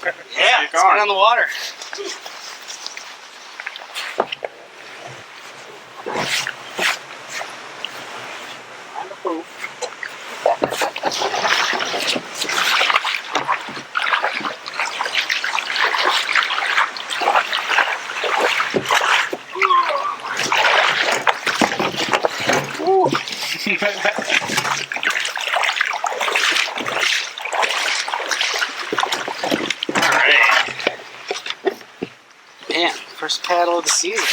Yeah, let's get on the water. Man, first paddle of the season.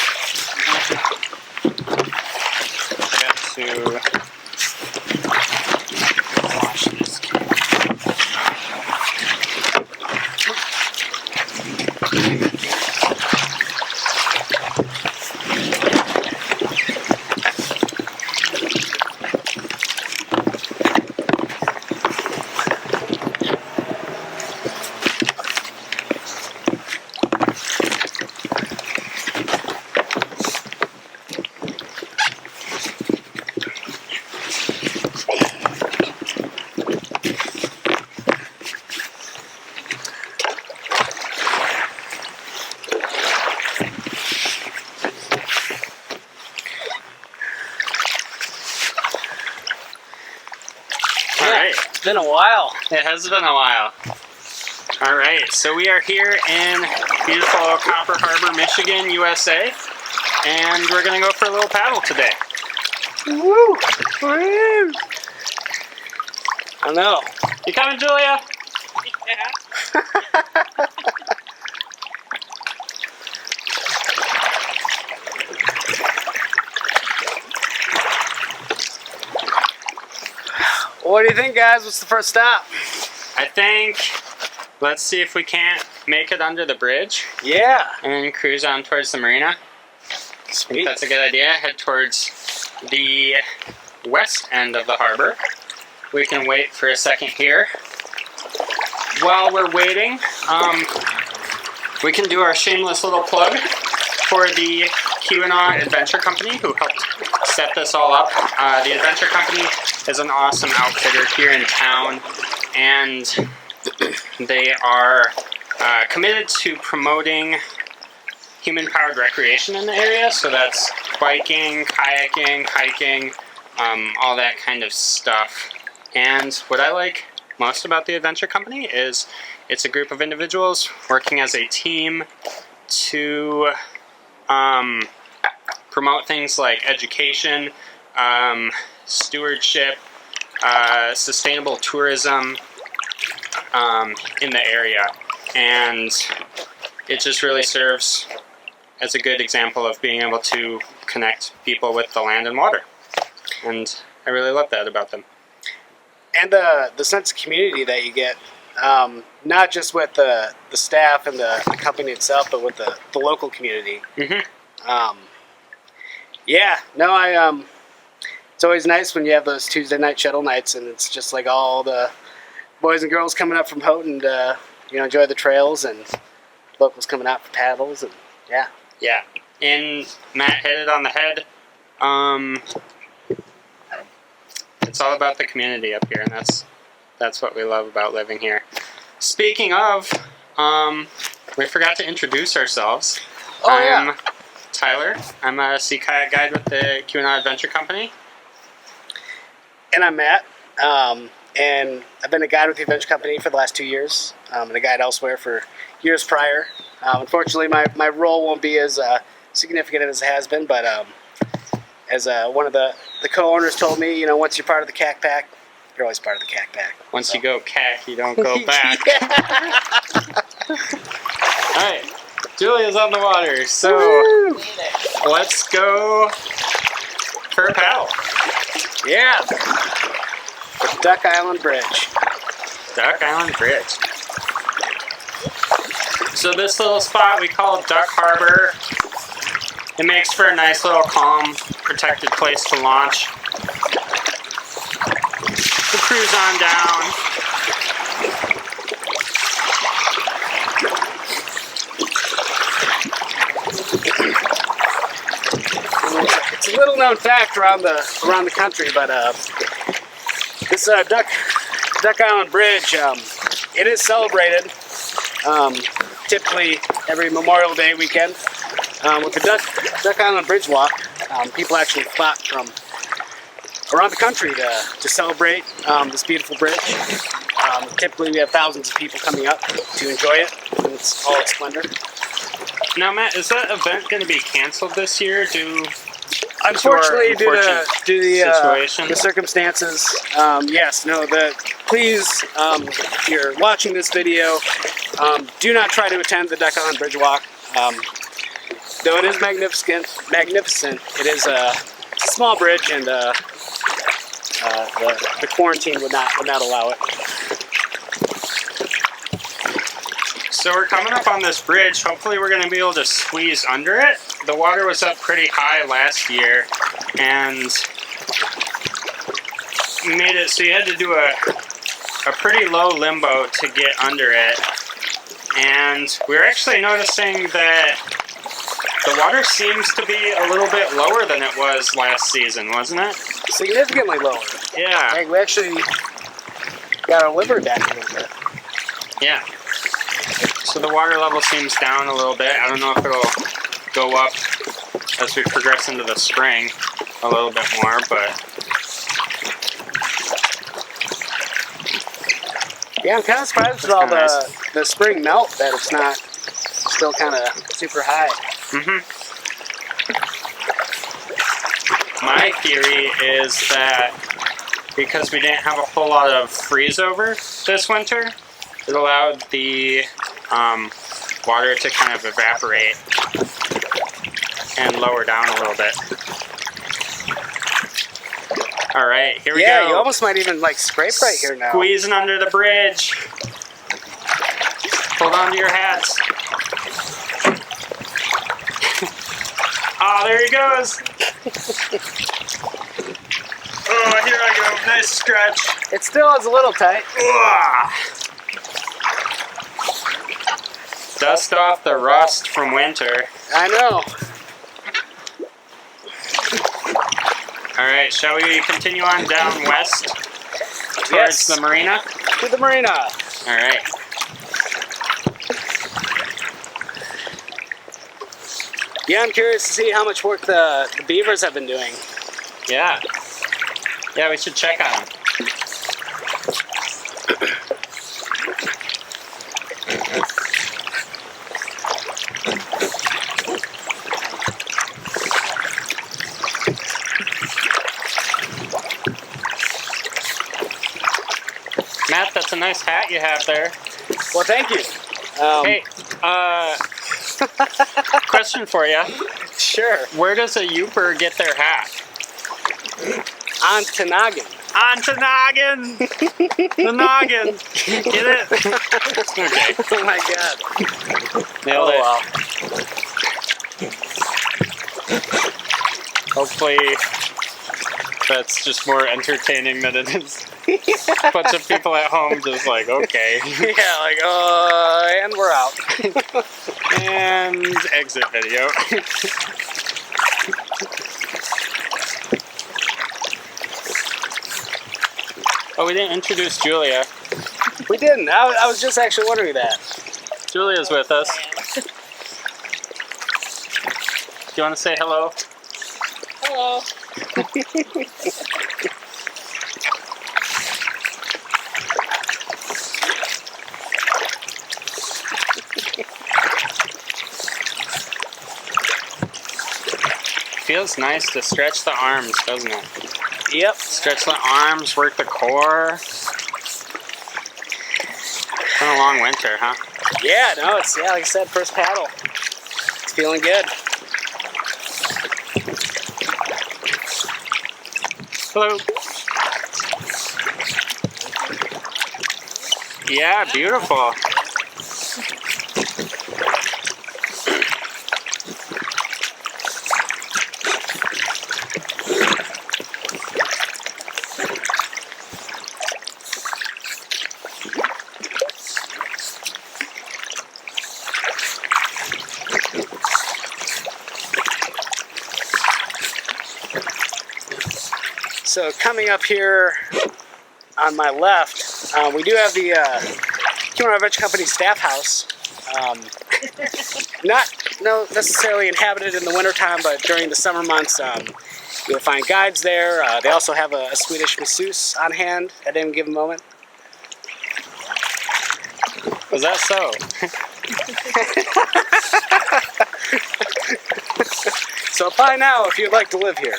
Got to wash this. It's been a while. It has been a while. All right, so we are here in beautiful Copper Harbor, Michigan, USA, and we're gonna go for a little paddle today. Woo! Woo! I know. You coming, Julia? Yeah. What do you think, guys? What's the first stop? I think, let's see if we can't make it under the bridge Yeah. and then cruise on towards the marina. I think that's a good idea. Head towards the west end of the harbor. We can wait for a second here. While we're waiting, we can do our shameless little plug for the Keweenaw Adventure Company, who helped set this all up. The Adventure Company is an awesome outfitter here in town, and they are committed to promoting human-powered recreation in the area. So that's biking, kayaking, hiking, all that kind of stuff. And what I like most about the Adventure Company is it's a group of individuals working as a team to promote things like education, stewardship, sustainable tourism in the area. And it just really serves as a good example of being able to connect people with the land and water. And I really love that about them. And the sense of community that you get, not just with the staff and the company itself, but with the local community. Mm-hmm. Yeah, no, it's always nice when you have those Tuesday night shuttle nights, and it's just like all the boys and girls coming up from Houghton to enjoy the trails, and locals coming out for paddles, and yeah. Yeah, and Matt hit it on the head. It's all about the community up here, and that's what we love about living here. Speaking of, we forgot to introduce ourselves. Oh, yeah. I'm Tyler. I'm a sea kayak guide with the Keweenaw Adventure Company. And I'm Matt, and I've been a guide with the Adventure Company for the last 2 years, and a guide elsewhere for years prior. Unfortunately, my role won't be as significant as it has been, but as one of the co-owners told me, once you're part of the Kayak Pack, you're always part of the Kayak Pack. Once you go kayak, you don't go back. All right, Julia's on the water, so Woo! let's go for a paddle. Yeah. The Duck Island Bridge. Duck Island Bridge. So this little spot we call Duck Harbor. It makes for a nice little calm, protected place to launch. We'll cruise on down. It's a little known fact around the country, but this Duck Island Bridge, it is celebrated typically every Memorial Day weekend with the Duck Island Bridge Walk. People actually flock from around the country to celebrate this beautiful bridge. Typically we have thousands of people coming up to enjoy it in all its splendor. Now, Matt, is that event going to be canceled this year due Unfortunately, due to situation? the circumstances, yes, no. Please, if you're watching this video, do not try to attend the Duck Island Bridge Walk. Though it is magnificent, it is a small bridge, and the quarantine would not allow it. So we're coming up on this bridge. Hopefully we're going to be able to squeeze under it. The water was up pretty high last year and made it so you had to do a pretty low limbo to get under it. And we're actually noticing that the water seems to be a little bit lower than it was last season, wasn't it? Significantly lower. Yeah. Like we actually got our liver back a little bit. Yeah. So the water level seems down a little bit. I don't know if it'll go up as we progress into the spring a little bit more, but yeah, I'm kind of surprised with all the spring melt that it's not still kind of super high. My theory is that because we didn't have a whole lot of freeze over this winter, it allowed the water to kind of evaporate and lower down a little bit. All right, here we go. Yeah, you almost might even like scrape right here now. Squeezing under the bridge. Hold on to your hats. Oh, there he goes. Oh, here I go. Nice stretch. It still is a little tight. Ugh. Dust off the rust from winter. I know. Alright, shall we continue on down west towards Yes. the marina? To the marina. Alright. Yeah, I'm curious to see how much work the beavers have been doing. Yeah. Yeah, we should check on them. Matt, that's a nice hat you have there. Well, thank you. Hey, question for you. Sure. Where does a Youper get their hat? On to noggin. On to noggin! The noggin! Get it? Okay. Oh my god. Nailed it. Wow. Hopefully that's just more entertaining than it is. A bunch of people at home just like, okay. Yeah, like, and we're out. And exit video. Oh, we didn't introduce Julia. We didn't. I was just actually wondering that. Julia's with us. Do you want to say hello? Hello. Feels nice to stretch the arms, doesn't it? Yep. Stretch the arms, work the core. It's been a long winter, huh? Yeah, no, it's, yeah, like I said, first paddle. It's feeling good. Hello. Yeah, beautiful. So coming up here on my left, we do have the Keweenaw Adventure Company staff house. Not necessarily inhabited in the wintertime, but during the summer months, you'll find guides there. They also have a Swedish masseuse on hand at any given moment. Was that so? So apply now if you'd like to live here.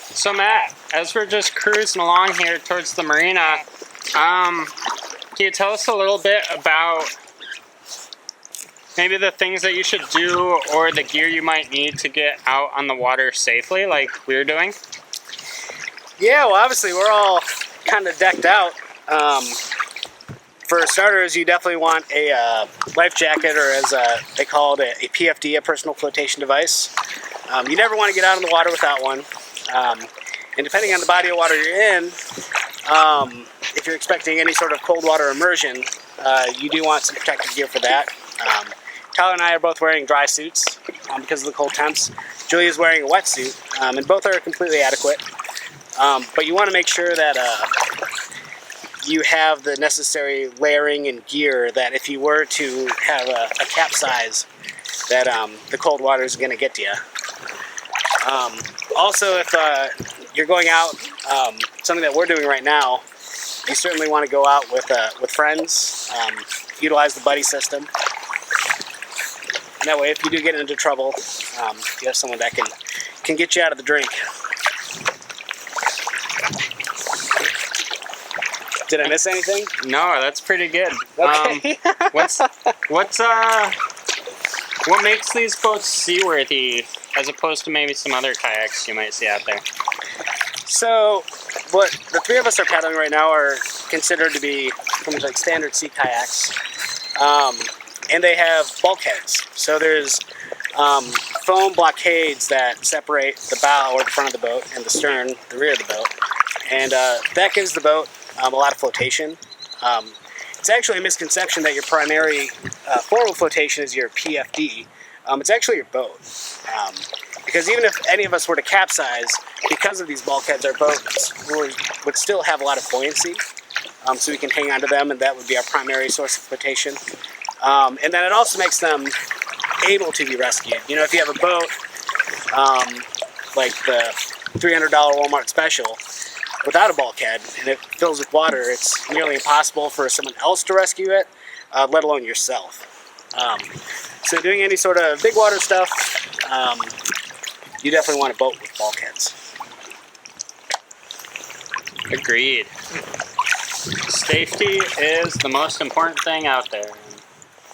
So Matt, as we're just cruising along here towards the marina, can you tell us a little bit about maybe the things that you should do or the gear you might need to get out on the water safely like we're doing? Yeah, well obviously we're all kind of decked out. For starters, you definitely want a life jacket, or as they call it, a PFD, a personal flotation device. You never want to get out in the water without one. And depending on the body of water you're in, if you're expecting any sort of cold water immersion, you do want some protective gear for that. Tyler and I are both wearing dry suits because of the cold temps. Julia's wearing a wetsuit, and both are completely adequate. But you want to make sure that you have the necessary layering and gear that if you were to have a capsize, that the cold water is going to get to you. Also, if you're going out, something that we're doing right now, you certainly want to go out with friends, utilize the buddy system. And that way, if you do get into trouble, you have someone that can get you out of the drink. Did I miss anything? No, that's pretty good. Okay. What makes these boats seaworthy as opposed to maybe some other kayaks you might see out there? So, what the three of us are paddling right now are considered to be pretty much like standard sea kayaks, and they have bulkheads. So there's foam blockades that separate the bow or the front of the boat and the stern, the rear of the boat, and that gives the boat a lot of flotation. It's actually a misconception that your primary form of flotation is your PFD. It's actually your boat. Because even if any of us were to capsize, because of these bulkheads, our boats would still have a lot of buoyancy. So we can hang on to them, and that would be our primary source of flotation. And then it also makes them able to be rescued. You know, if you have a boat, like the $300 Walmart special, without a bulkhead, and it fills with water, it's nearly impossible for someone else to rescue it, let alone yourself. So doing any sort of big water stuff, you definitely want a boat with bulkheads. Agreed. Safety is the most important thing out there.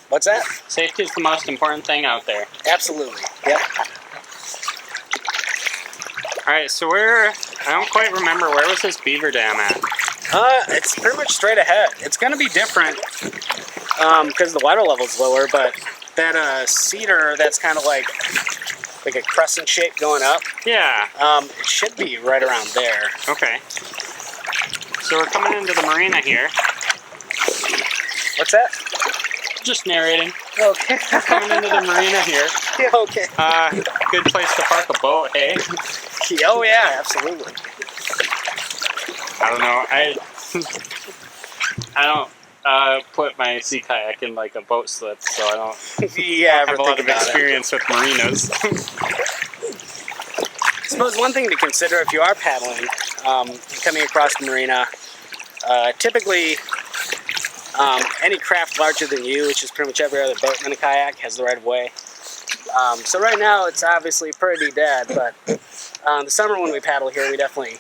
What's that? Safety is the most important thing out there. Absolutely. Yep. Alright, so I don't quite remember, where was this beaver dam at? It's pretty much straight ahead. It's going to be different because the water level's lower, but that cedar that's kind of like a crescent shape going up, Yeah. it should be right around there. Okay. So we're coming into the marina here. What's that? Just narrating. Okay. Coming into the marina here. Yeah, okay. Good place to park a boat, hey? Oh yeah, absolutely. I don't know. I don't put my sea kayak in like a boat slip, so I don't Yeah, have a lot of experience with marinas. I suppose one thing to consider if you are paddling, coming across the marina, typically any craft larger than you, which is pretty much every other boat in a kayak, has the right of way. So right now it's obviously pretty dead, but the summer when we paddle here, we definitely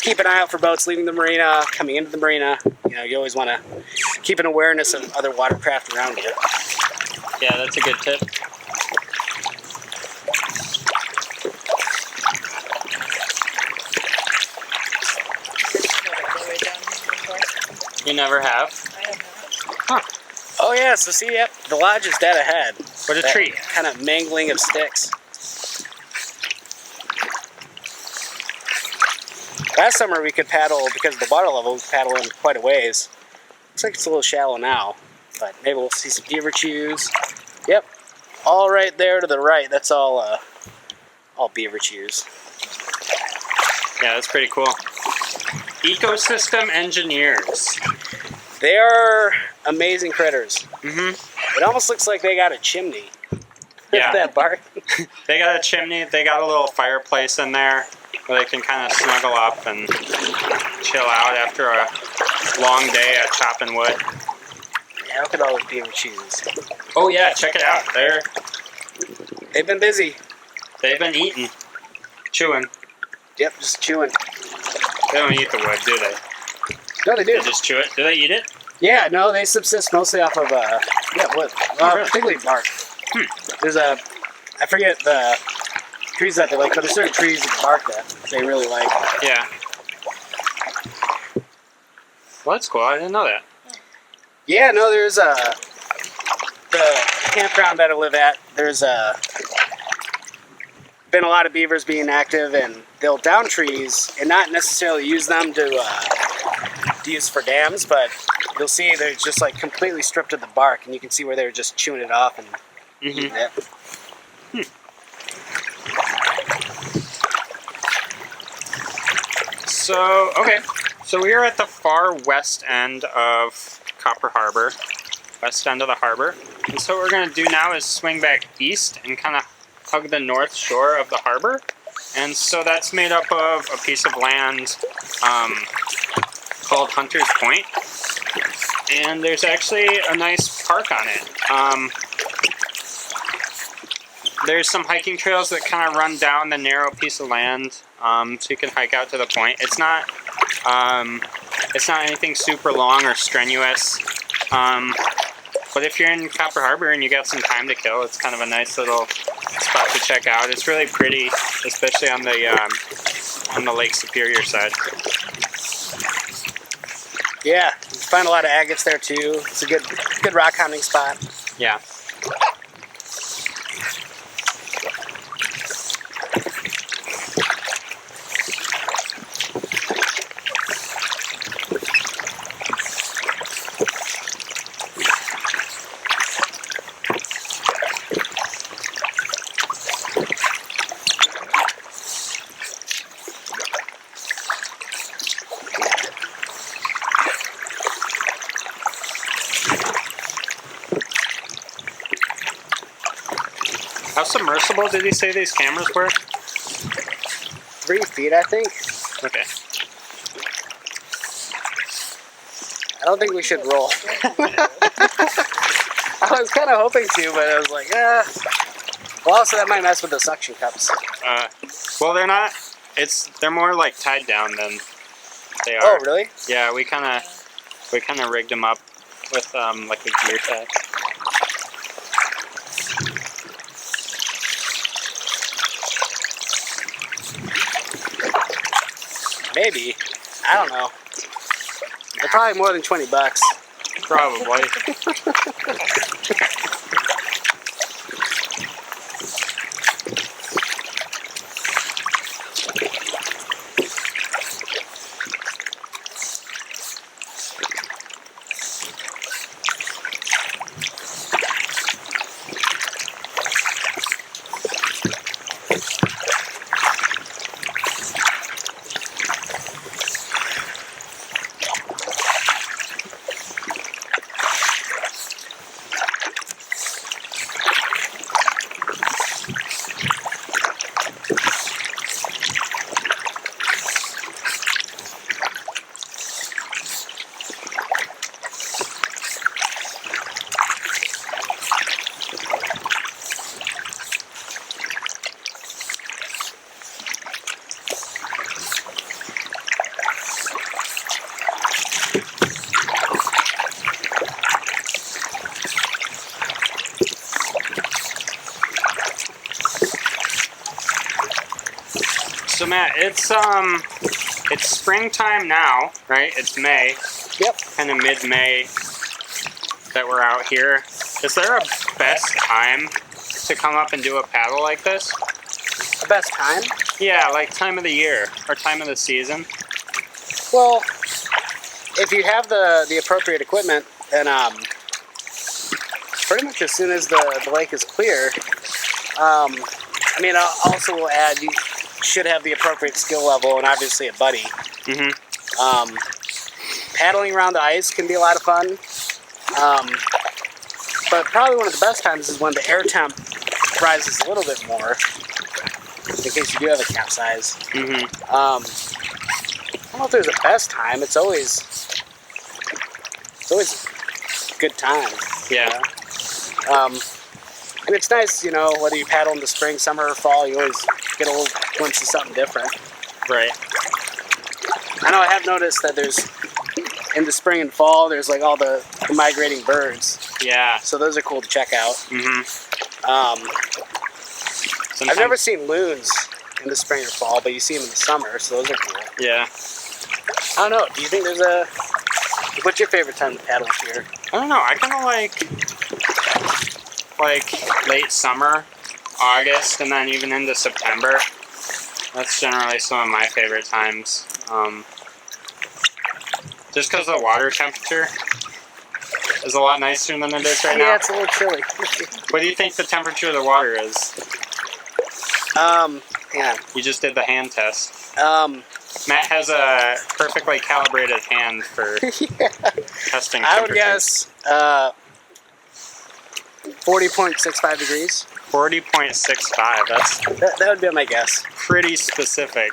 keep an eye out for boats leaving the marina, coming into the marina. You know, you always want to keep an awareness of other watercraft around you. Yeah, that's a good tip. You never have? I have not. Huh. Oh yeah, so see, yep, the lodge is dead ahead. What a That treat. Kind of mangling of sticks. Last summer we could paddle, because of the water level, we could paddle in quite a ways. Looks like it's a little shallow now, but maybe we'll see some beaver chews. Yep, all right there to the right. That's all beaver chews. Yeah, that's pretty cool. Ecosystem engineers. They are amazing critters. Mm-hmm. It almost looks like they got a chimney. Yeah. That bark. They got a chimney, they got a little fireplace in there where they can kind of snuggle up and chill out after a long day at chopping wood. Yeah, look at all those beaver chews. Oh yeah, check it out. They've been busy. They've been eating, chewing. Yep, just chewing. They don't eat the wood, do they? No, they do. They just chew it. Do they eat it? Yeah, no, they subsist mostly off of wood. Really? Particularly bark. There's I forget the trees that they like, but there's certain trees with bark that they really like. Yeah. Well, that's cool. I didn't know that. Yeah, no, there's the campground that I live at. There's been a lot of beavers being active, and they'll down trees and not necessarily use them to use for dams, but you'll see they're just like completely stripped of the bark, and you can see where they're just chewing it off and eating it. So, okay. So we are at the far west end of Copper Harbor, west end of the harbor. And so what we're going to do now is swing back east and kind of hug the north shore of the harbor. And so that's made up of a piece of land called Hunter's Point. And there's actually a nice park on it. There's some hiking trails that kind of run down the narrow piece of land, so you can hike out to the point. It's not anything super long or strenuous, but if you're in Copper Harbor and you got some time to kill, it's kind of a nice little spot to check out. It's really pretty, especially on the Lake Superior side. Yeah, you find a lot of agates there too. It's a good rock hunting spot. Yeah. How submersible did he say these cameras were? 3 feet, I think. Okay. I don't think we should roll. I was kind of hoping to, but I was like, Well, also that might mess with the suction cups. Well, they're not. They're more like tied down than they are. Oh, really? Yeah, we kind of rigged them up with like a gear tag. Maybe. I don't know. They're probably more than $20. Probably. So Matt, it's springtime now, right? It's May. Yep. Kind of mid-May that we're out here. Is there a best time to come up and do a paddle like this? The best time? Yeah, like time of the year or time of the season. Well, if you have the appropriate equipment, then pretty much as soon as the lake is clear. I mean, I also will add you should have the appropriate skill level and obviously a buddy. Mm-hmm. Paddling around the ice can be a lot of fun. But probably one of the best times is when the air temp rises a little bit more, in case you do have a capsize. Mm-hmm. I don't know if there's a best time. It's always a good time. Yeah. And it's nice, you know, whether you paddle in the spring, summer, or fall, you always get a little glimpse of something different. Right. I know I have noticed that in the spring and fall, there's like all the migrating birds. Yeah. So those are cool to check out. Mm-hmm. I've never seen loons in the spring or fall, but you see them in the summer, so those are cool. Yeah. I don't know. Do you think what's your favorite time to paddle here? I don't know. I kind of like late summer, August, and then even into September. That's generally some of my favorite times. Just because the water temperature is a lot nicer than it is right now. Yeah, it's a little chilly. What do you think the temperature of the water is? Yeah. You just did the hand test. Matt has a perfectly calibrated hand for testing temperature. I would guess 40.65 degrees. 40.65. That would be my guess. Pretty specific.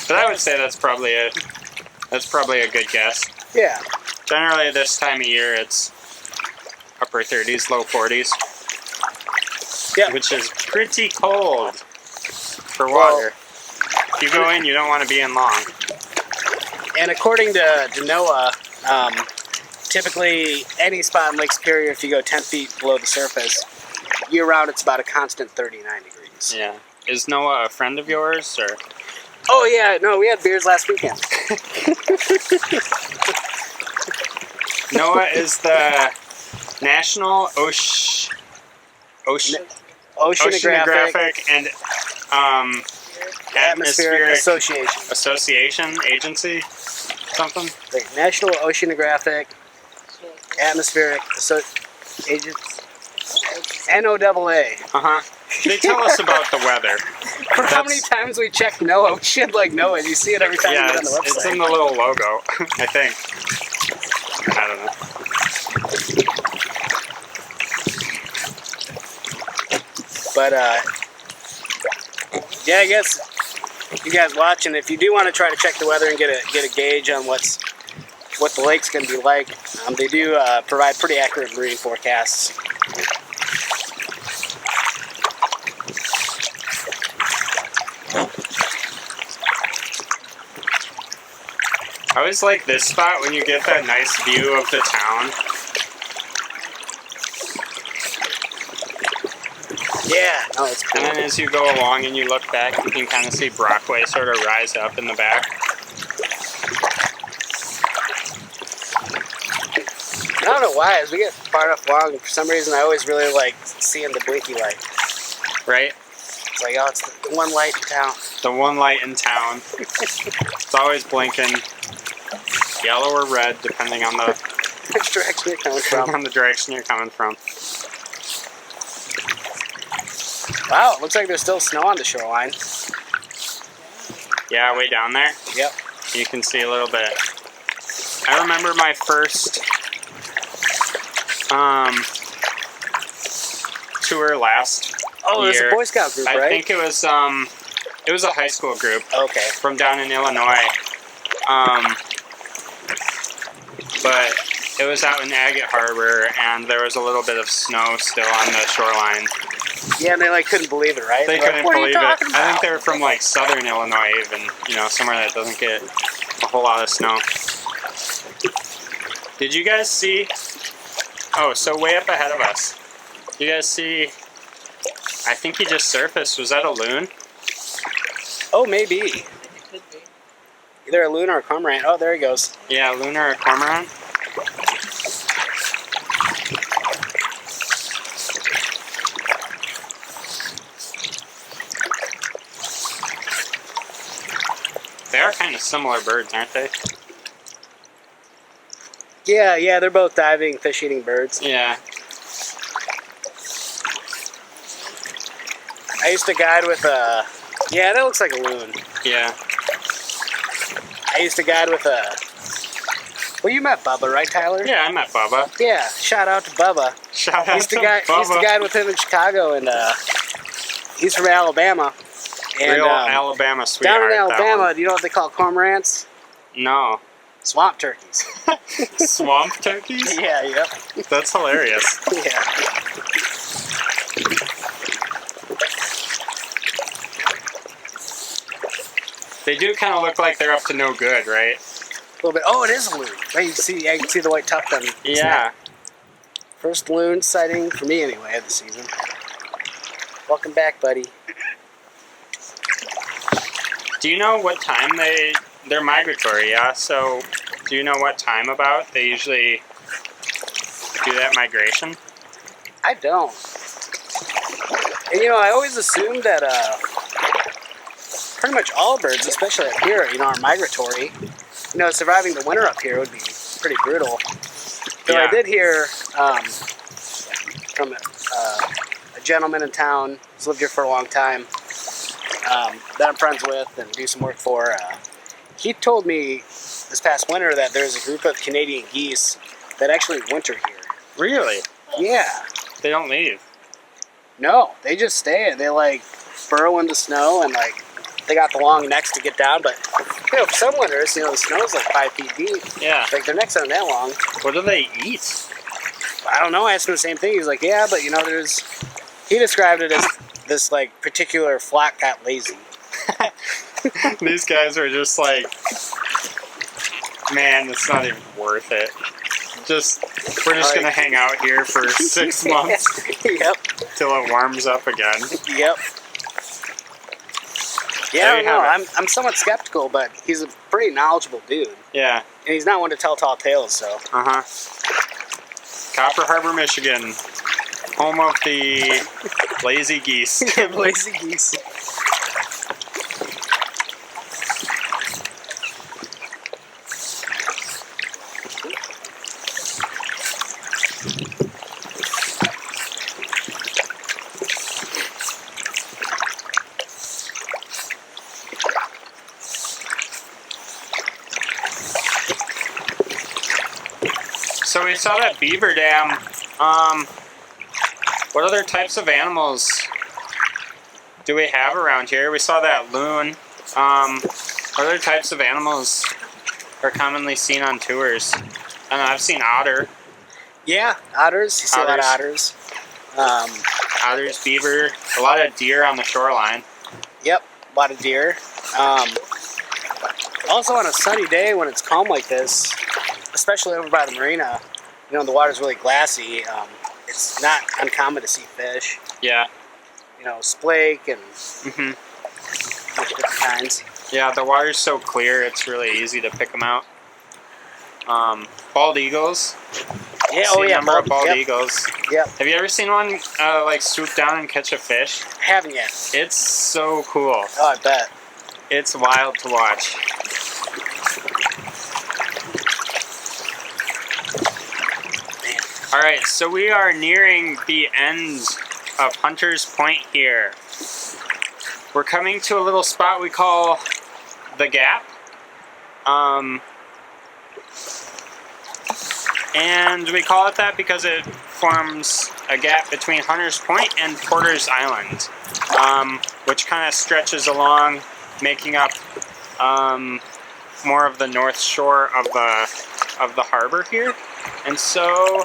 But I would say that's probably a good guess. Yeah. Generally, this time of year, it's upper 30s, low 40s. Yeah. Which is pretty cold for water. If you go in, you don't want to be in long. And according to NOAA, typically any spot in Lake Superior, if you go 10 feet below the surface, year-round it's about a constant 39 degrees. Yeah. Is Noah a friend of yours, or? Oh yeah, no, we had beers last weekend. Noah is the National Oceanographic and Atmospheric Association Agency, something. The National Oceanographic Atmospheric Agency. NOAA. Uh-huh. They tell us about the weather. For how many times we check NOAA, we should like know it. You see it every time you get on the website. It's in the little logo, I think. I don't know. But yeah, I guess you guys watching, if you do want to try to check the weather and get a gauge on what the lake's going to be like, they do provide pretty accurate marine forecasts. I always like this spot when you get that nice view of the town. Yeah, no, it's cool. And then as you go along and you look back, you can kind of see Brockway sort of rise up in the back. I don't know why, as we get far enough along, for some reason I always really like seeing the blinky light. Right? It's like, oh, it's the one light in town. The one light in town. It's always blinking. Yellow or red, depending on the Which direction you're coming from. on the direction you're coming from. Wow, it looks like there's still snow on the shoreline. Yeah, way down there. Yep. You can see a little bit. I remember my first tour last Oh, year. there's a Boy Scout group, right? I think it was a high school group. Okay. From down in Illinois. But it was out in Agate Harbor, and there was a little bit of snow still on the shoreline. Yeah, and they like couldn't believe it, right? They They're couldn't like, believe it. What are you talking I think about? they were from like southern Illinois, even, somewhere that doesn't get a whole lot of snow. Did you guys see? Oh, so way up ahead of us, You guys see? I think he just surfaced. Was that a loon? Oh, maybe. It could be. Either a loon or a cormorant. Oh, there he goes. Yeah, a loon or a cormorant. They are kind of similar birds, aren't they? Yeah, they're both diving, fish-eating birds. Yeah. I used to guide with a... Yeah, that looks like a loon. Yeah. I used to guide with a... Well, you met Bubba, right, Tyler? Yeah, I met Bubba. Yeah, shout out to Bubba. Shout out Used to to guide Bubba. with him in Chicago, and he's from Alabama. And, Real Alabama down sweetheart. in that Alabama, one. do you know what they call cormorants? No. Swamp turkeys. Swamp turkeys? Yeah, yep. That's hilarious. Yeah. They do kind of look like they're up to no good, right? A little bit. Oh, it is a loon. Right, I can see the white tuft on his Yeah. neck. First loon sighting for me, anyway, of the season. Welcome back, buddy. Do you know what time they're migratory? Yeah. So, do you know what time about they usually do that migration? I don't. And I always assumed that pretty much all birds, especially up here, are migratory. Surviving the winter up here would be pretty brutal. Though Yeah. I did hear from a gentleman in town who's lived here for a long time, that I'm friends with and do some work for. He told me this past winter that there's a group of Canadian geese that actually winter here. Really? Yeah. They don't leave. No, they just stay and they burrow in the snow and they got the long necks to get down. But for some winters, the snow's 5 feet deep. Yeah. Their necks aren't that long. What do they eat? I don't know. I asked him the same thing. He's like, yeah, but there's. He described it as this particular flock got lazy. These guys are just like, man, it's not even worth it. We're just gonna hang out here for 6 months Yep. till it warms up again. Yep. Yeah, I don't know. I'm somewhat skeptical, but he's a pretty knowledgeable dude, Yeah. and he's not one to tell tall tales. So. Uh huh. Copper Harbor, Michigan, home of the lazy geese. Lazy geese. So we saw that beaver dam. What other types of animals do we have around here? We saw that loon. What other types of animals are commonly seen on tours? I don't know, I've seen otter. Yeah, otters. You see a lot of otters. Otters, beaver, a lot of deer on the shoreline. Yep, a lot of deer. Also on a sunny day when it's calm like this, especially over by the marina, the water's really glassy. It's not uncommon to see fish. Yeah. Splake and Mm-hmm. different kinds. Yeah, the water's so clear, it's really easy to pick them out. Bald eagles. Yeah, See a number of bald yep. eagles. Yep. Have you ever seen one swoop down and catch a fish? Haven't yet. It's so cool. Oh, I bet. It's wild to watch. Man. All right, so we are nearing the end of Hunter's Point here. We're coming to a little spot we call the Gap. And we call it that because it forms a gap between Hunter's Point and Porter's Island, which kind of stretches along, making up more of the north shore of the harbor here. And so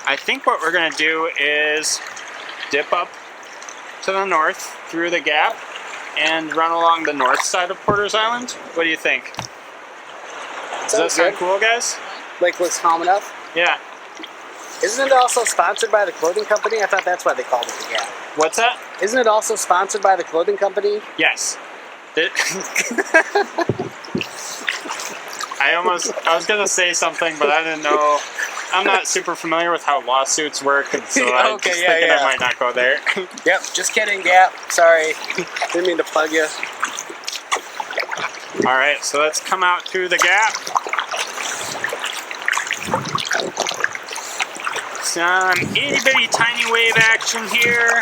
I think what we're going to do is dip up to the north through the gap and run along the north side of Porter's Island. What do you think? Does that sound cool, guys? Lake looks calm enough. Yeah. Isn't it also sponsored by the clothing company? I thought that's why they called it the Gap. What's that? Isn't it also sponsored by the clothing company? Yes. I was gonna say something, but I didn't know. I'm not super familiar with how lawsuits work, and so I was thinking I might not go there. Yep, just kidding, Gap. Sorry. Didn't mean to plug you. Alright, so let's come out through the Gap. Some itty bitty tiny wave action here.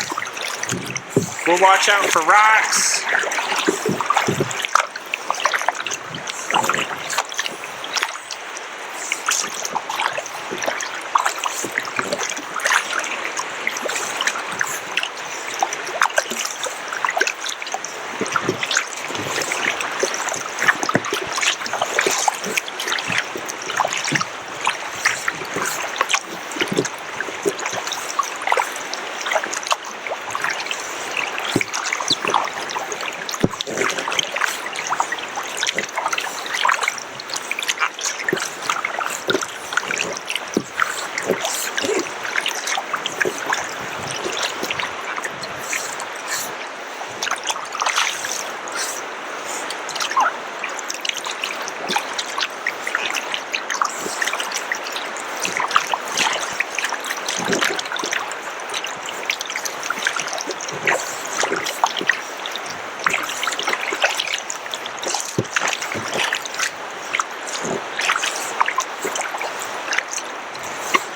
We'll watch out for rocks.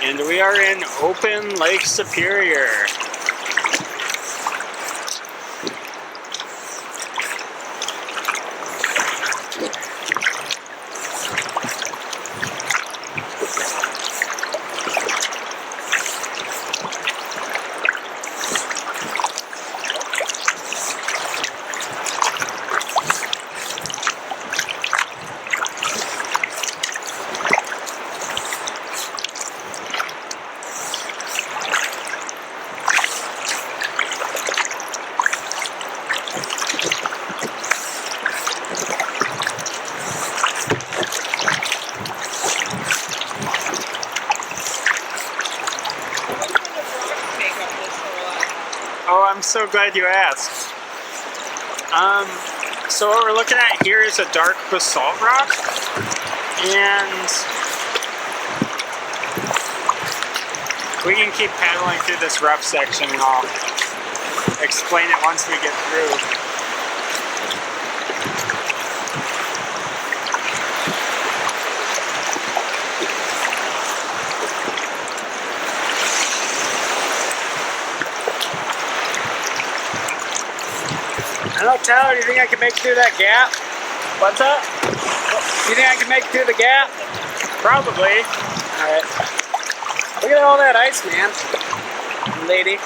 And we are in open Lake Superior. Oh, I'm so glad you asked. So what we're looking at here is a dark basalt rock, and we can keep paddling through this rough section and I'll explain it once we get through. I don't know, Tyler, do you think I can make it through that gap? What's up? Do you think I can make it through the gap? Probably. Alright. Look at all that ice, man. Lady.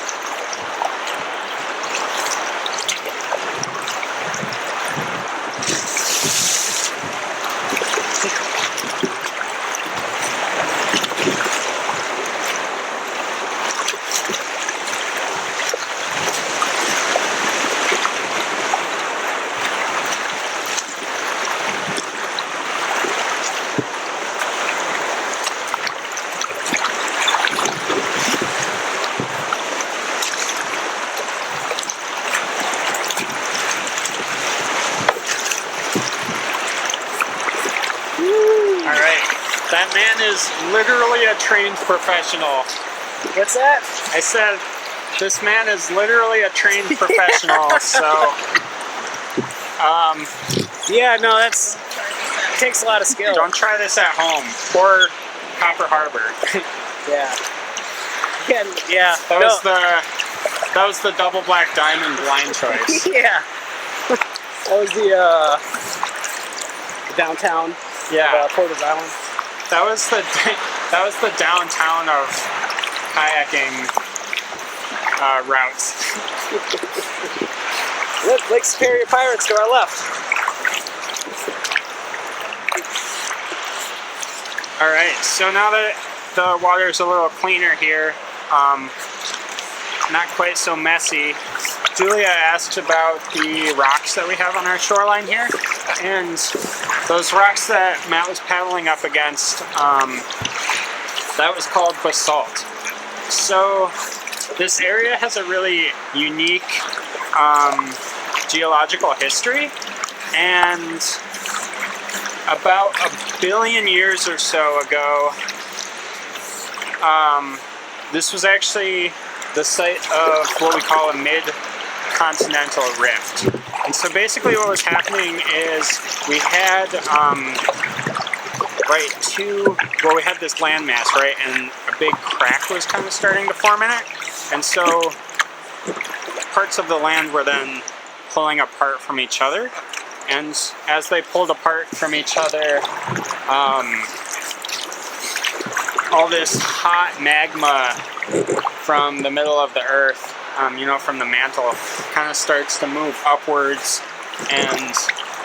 That man is literally a trained professional. What's that? I said, this man is literally a trained professional, so... yeah, no, it takes a lot of skill. Don't try this at home, or Copper Harbor. Yeah. Yeah. That was the double black diamond blind choice. Yeah. That was the downtown. Yeah. Of, Porter's Island. That was the downtown of kayaking routes. Lake Superior Pirates to our left. All right, so now that the water's a little cleaner here, not quite so messy, Julia asked about the rocks that we have on our shoreline here, and those rocks that Matt was paddling up against, that was called basalt. So this area has a really unique geological history, and about 1 billion years or so ago, this was actually the site of what we call a mid-continental rift. And so basically what was happening is we had we had this landmass, right, and a big crack was kind of starting to form in it, and so parts of the land were then pulling apart from each other, and as they pulled apart from each other, all this hot magma from the middle of the earth, from the mantle, kind of starts to move upwards and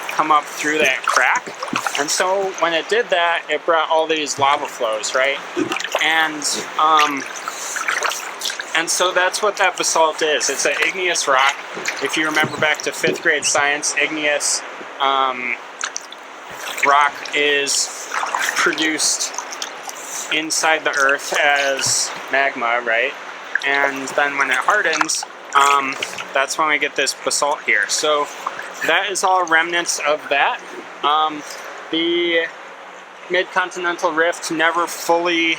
come up through that crack. And so when it did that, it brought all these lava flows, right? And so that's what that basalt is. It's an igneous rock. If you remember back to 5th grade science, igneous rock is produced inside the earth as magma, right? And then when it hardens, that's when we get this basalt here. So that is all remnants of that. The mid-continental rift never fully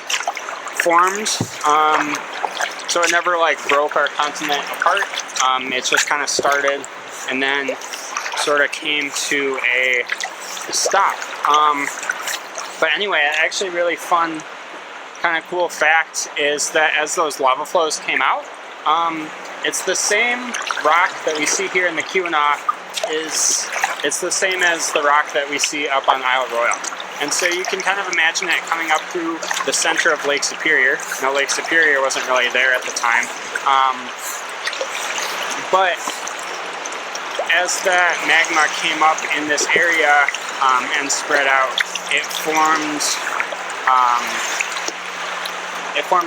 formed, so it never broke our continent apart. It just kind of started and then sort of came to a stop. But anyway, actually really fun, kind of cool fact is that as those lava flows came out, it's the same rock that we see here in the Keweenaw. It's the same as the rock that we see up on Isle Royal. And so you can kind of imagine it coming up through the center of Lake Superior. Now Lake Superior wasn't really there at the time, but as that magma came up in this area and spread out, it formed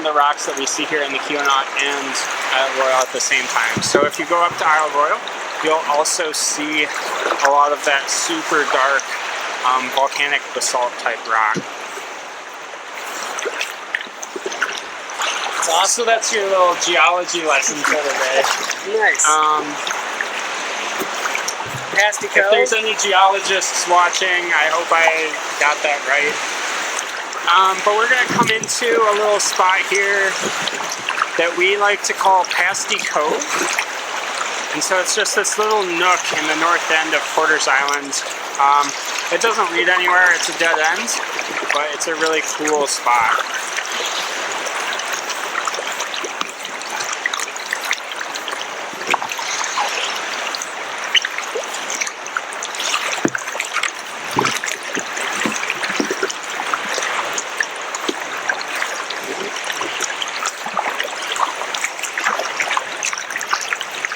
the rocks that we see here in the Keweenaw and Isle Royal at the same time. So if you go up to Isle Royal, you'll also see a lot of that super dark volcanic basalt type rock. It's awesome. So that's your little geology lesson for today. Nice. Pastico. If there's any geologists watching, I hope I got that right. But we're going to come into a little spot here that we like to call Pasty Cove. And so it's just this little nook in the north end of Porter's Island. It doesn't lead anywhere, it's a dead end, but it's a really cool spot.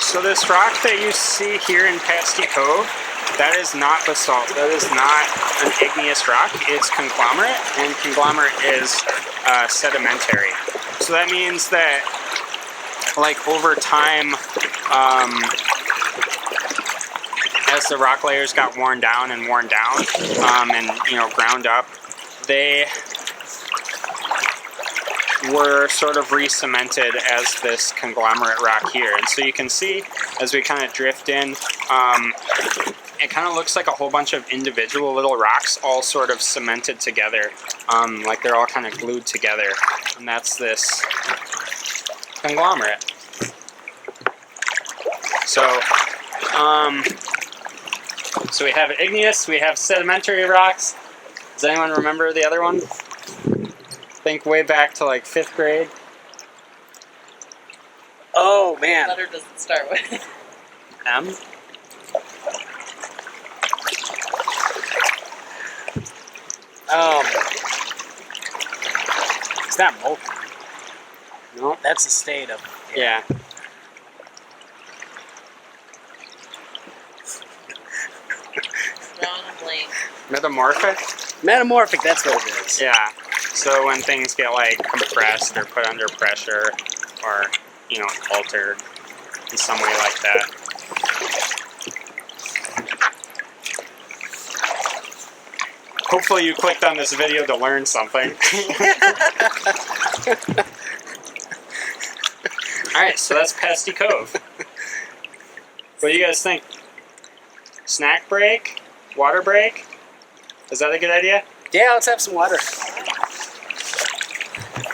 So this rock that you see here in Pasty Cove, that is not basalt. That is not an igneous rock. It's conglomerate, and conglomerate is sedimentary. So that means that, over time, as the rock layers got worn down, and ground up, they were sort of re-cemented as this conglomerate rock here. And so you can see, as we kind of drift in, it kind of looks like a whole bunch of individual little rocks all sort of cemented together, like they're all kind of glued together. And that's this conglomerate. So we have igneous, we have sedimentary rocks. Does anyone remember the other one? Think way back to 5th grade. Oh man. What letter does it start with? M. It's not molten. No. That's the state of. Yeah. Drawing a blank. Metamorphic? Metamorphic, that's what it is. Yeah. So when things get compressed or put under pressure or, altered in some way like that. Hopefully you clicked on this video to learn something. Alright, so that's Pesty Cove. What do you guys think? Snack break? Water break? Is that a good idea? Yeah, let's have some water.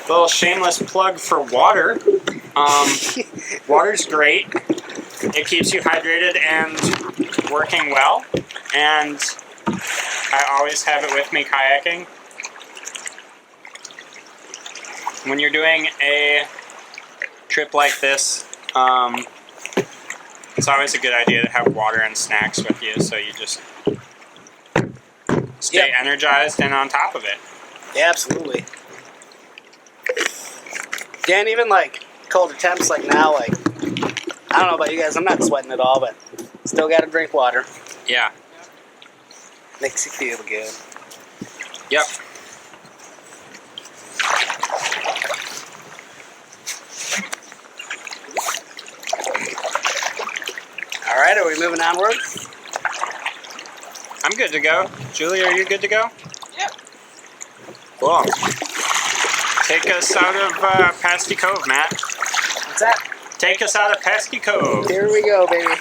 Little shameless plug for water. Water's great. It keeps you hydrated and working well. And I always have it with me kayaking. When you're doing a trip like this, it's always a good idea to have water and snacks with you so you just stay energized and on top of it. Yeah, absolutely. Yeah, and even like colder temps like now, like, I don't know about you guys, I'm not sweating at all, but still gotta drink water. Yeah. Makes you feel good. Yep. Alright, are we moving onward? I'm good to go. Julie, are you good to go? Yep. Cool. Take us out of Pesty Cove, Matt. What's that? Take us out of Pesty Cove. Here we go, baby.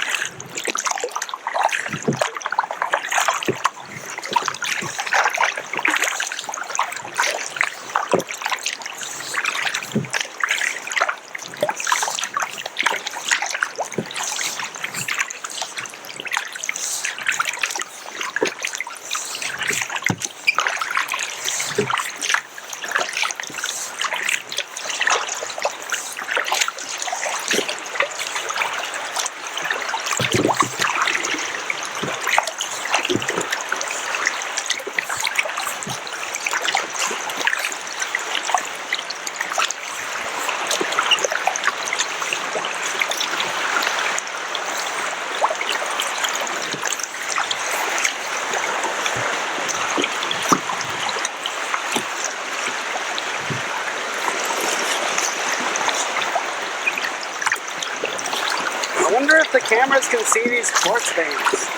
I wonder if the cameras can see these quartz veins.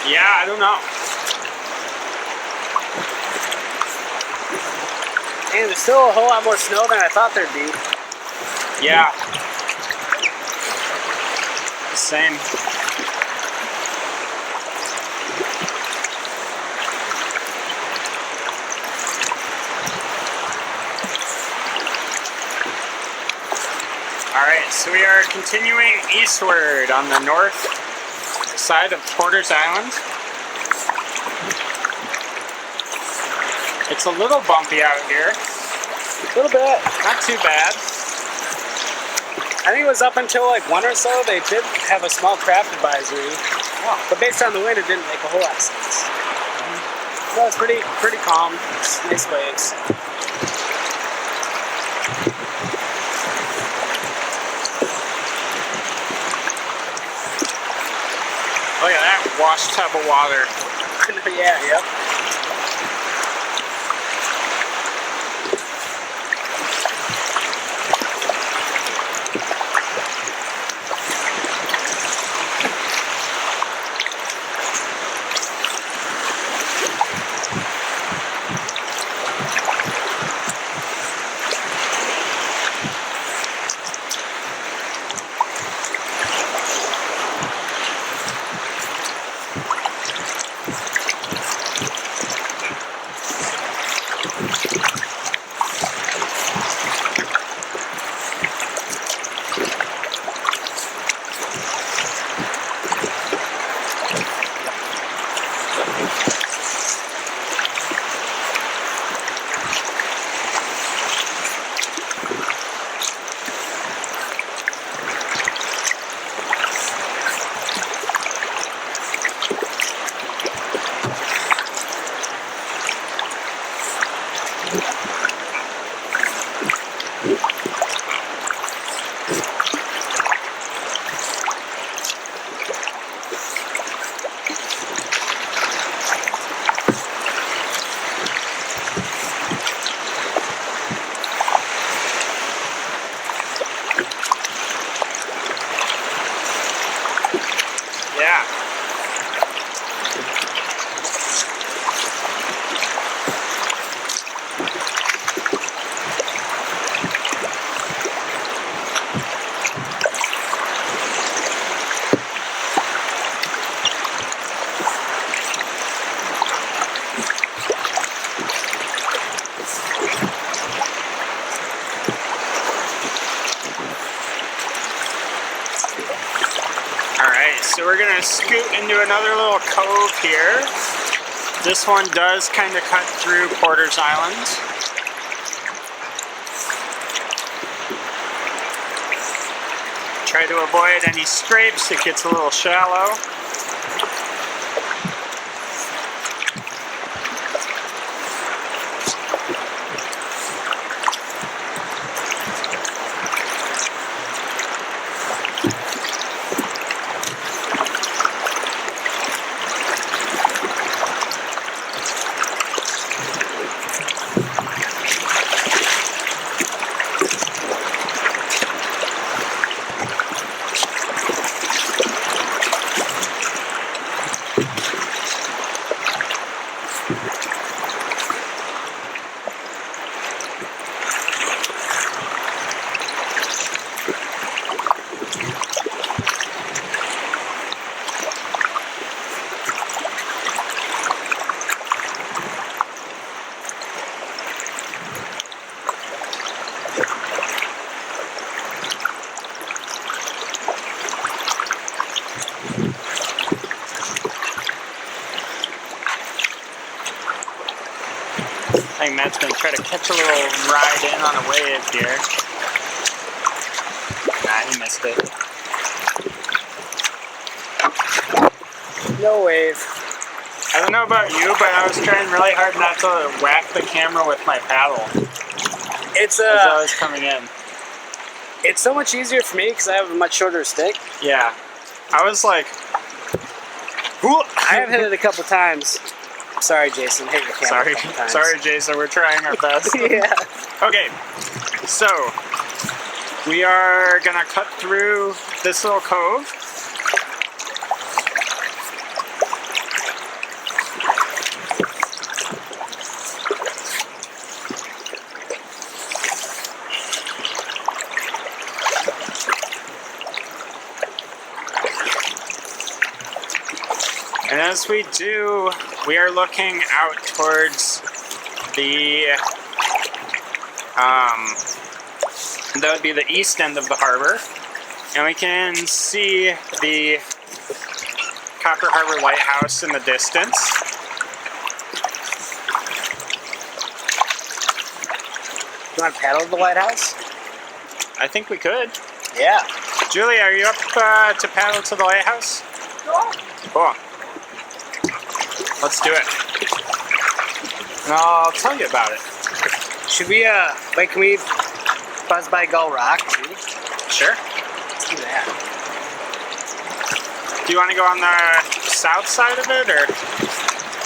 Yeah, I don't know. And there's still a whole lot more snow than I thought there'd be. Yeah. Same. Alright, so we are continuing eastward on the north side of Porter's Island. It's a little bumpy out here. A little bit. Not too bad. I think it was up until like 1 or so, they did have a small craft advisory. But based on the wind, it didn't make a whole lot of sense. No, it's pretty calm. It's nice waves. Look at that wash tub of water. Yeah, yep. scoot into another little cove here. This one does kind of cut through Porter's Island. Try to avoid any scrapes, it gets a little shallow. I think Matt's gonna try to catch a little ride in on a wave here. Nah, he missed it. No wave. I don't know about you, but I was trying really hard not to whack the camera with my paddle It's as I was coming in. it's so much easier for me because I have a much shorter stick. Yeah. I was like, I have hit it a couple times. Sorry, Jason. Hit your camera a couple times. Sorry, Jason. We're trying our best. Yeah. Okay, so we are gonna cut through this little cove. And as we do, we are looking out towards the, that would be the east end of the harbor. And we can see the Copper Harbor Lighthouse in the distance. You want to paddle to the lighthouse? I think we could. Yeah. Julie, are you up to paddle to the lighthouse? Cool. Let's do it. And I'll tell you about it. Should we, wait, can we buzz by Gull Rock, too? Sure. Let's do that. Do you want to go on the south side of it, or?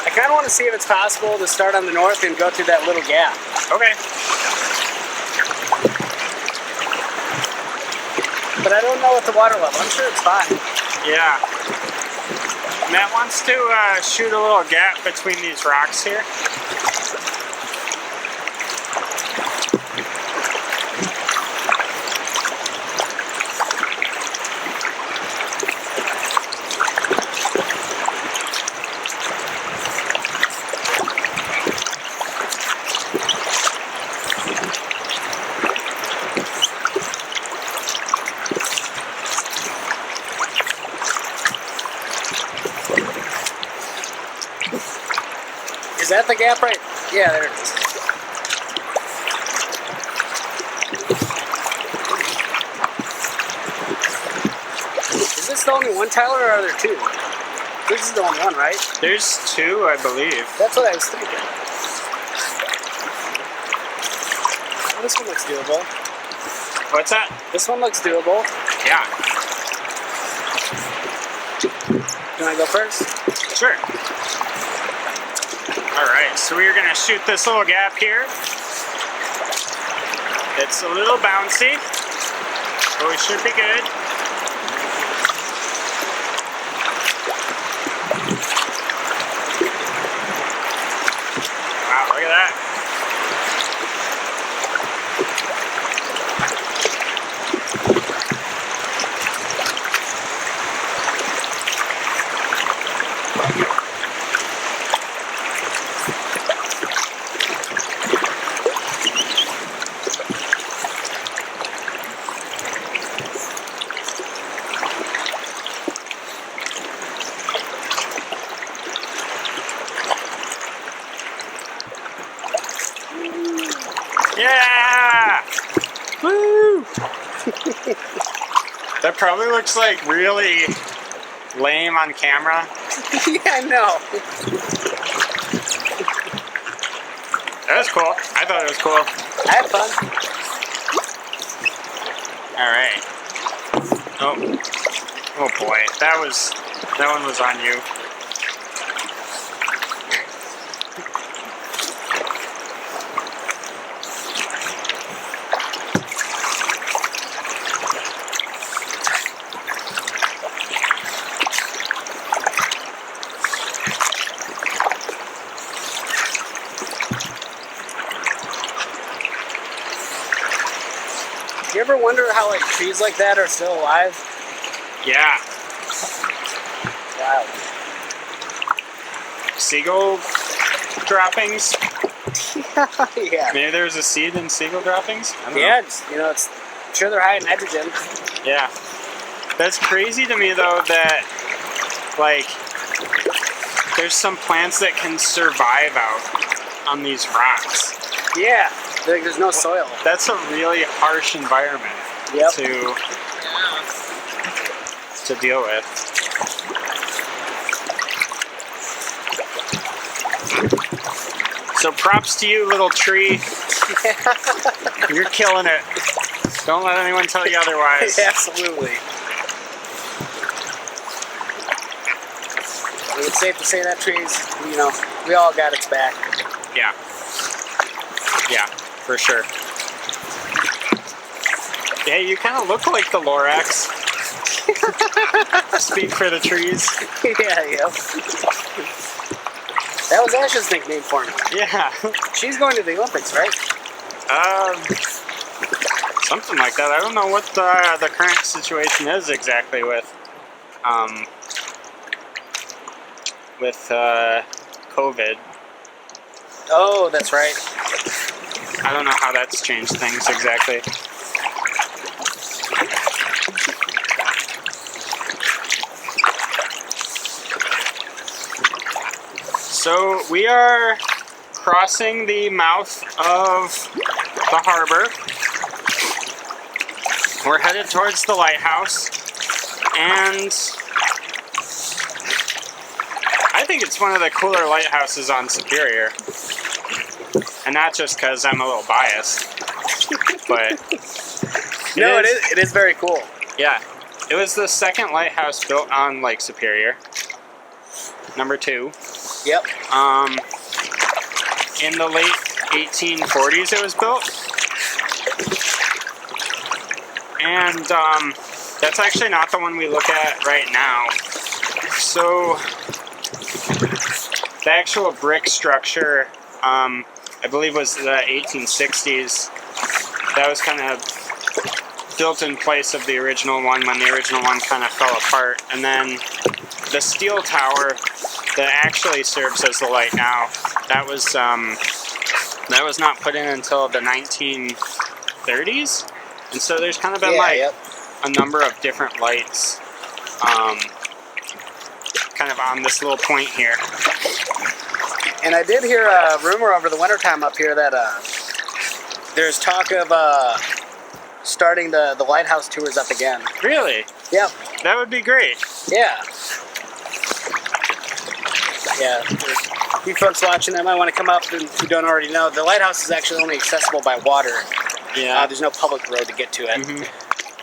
I kind of want to see if it's possible to start on the north and go through that little gap. Okay. But I don't know what the water level. I'm sure it's fine. Yeah. Matt wants to shoot a little gap between these rocks here. Is that the gap right? Yeah, there it is. Is this the only one, Tyler, or are there two? This is the only one, right? There's two, I believe. That's what I was thinking. Well, this one looks doable. What's that? This one looks doable. Yeah. You want to go first? Sure. Alright, so we're going to shoot this little gap here. It's a little bouncy, but we should be good. Wow, look at that. Yeah! Woo! That probably looks like really lame on camera. Yeah, I know. That was cool. I thought it was cool. I had fun. Alright. Oh boy. That one was on you. You ever wonder how like trees like that are still alive? Yeah. Wow. Seagull droppings? Yeah. Maybe there's a seed in seagull droppings? I don't know. Yeah, it's I'm sure they're high in nitrogen. Yeah. That's crazy to me though that like there's some plants that can survive out on these rocks. Yeah. Like, there's no soil. That's a really harsh environment Yep. to deal with. So props to you, little tree. You're killing it. Don't let anyone tell you otherwise. Absolutely. It's safe to say that trees, we all got its back. Yeah. Yeah, for sure. Hey, you kind of look like the Lorax. Speak for the trees. Yeah, yep. That was Ash's nickname for me. Yeah. She's going to the Olympics, right? Something like that. I don't know what the current situation is exactly with COVID. Oh, that's right. I don't know how that's changed things exactly. So we are crossing the mouth of the harbor. We're headed towards the lighthouse, and I think it's one of the cooler lighthouses on Superior. And not just because I'm a little biased, but it is very cool. Yeah, it was the second lighthouse built on Lake Superior. Number 2. Yep. In the late 1840s it was built. And that's actually not the one we look at right now. So the actual brick structure, I believe was the 1860s. That was kind of built in place of the original one when the original one kind of fell apart. And then the steel tower that actually serves as the light now, that was not put in until the 1930s. And so there's kind of been a number of different lights kind of on this little point here. And I did hear a rumor over the wintertime up here that there's talk of starting the lighthouse tours up again. Really? Yep. That would be great. Yeah. Yeah. There's a few folks watching that might want to come up and who don't already know. The lighthouse is actually only accessible by water. Yeah. There's no public road to get to it. Mm-hmm.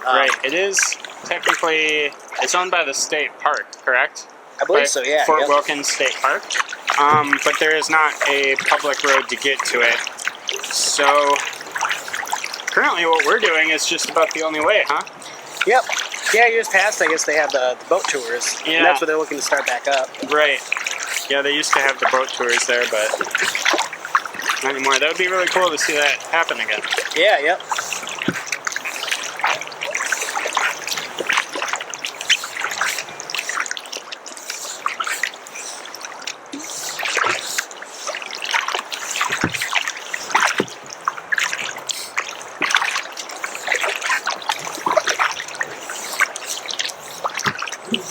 Right. It is technically, it's owned by the state park, correct? I believe so, yeah. Fort Wilkins State Park. But there is not a public road to get to it. So currently what we're doing is just about the only way, huh? Yep. Yeah, years past, I guess they had the boat tours. Yeah. And that's what they're looking to start back up. Right. Yeah, they used to have the boat tours there, but not anymore. That would be really cool to see that happen again. Yeah, yep.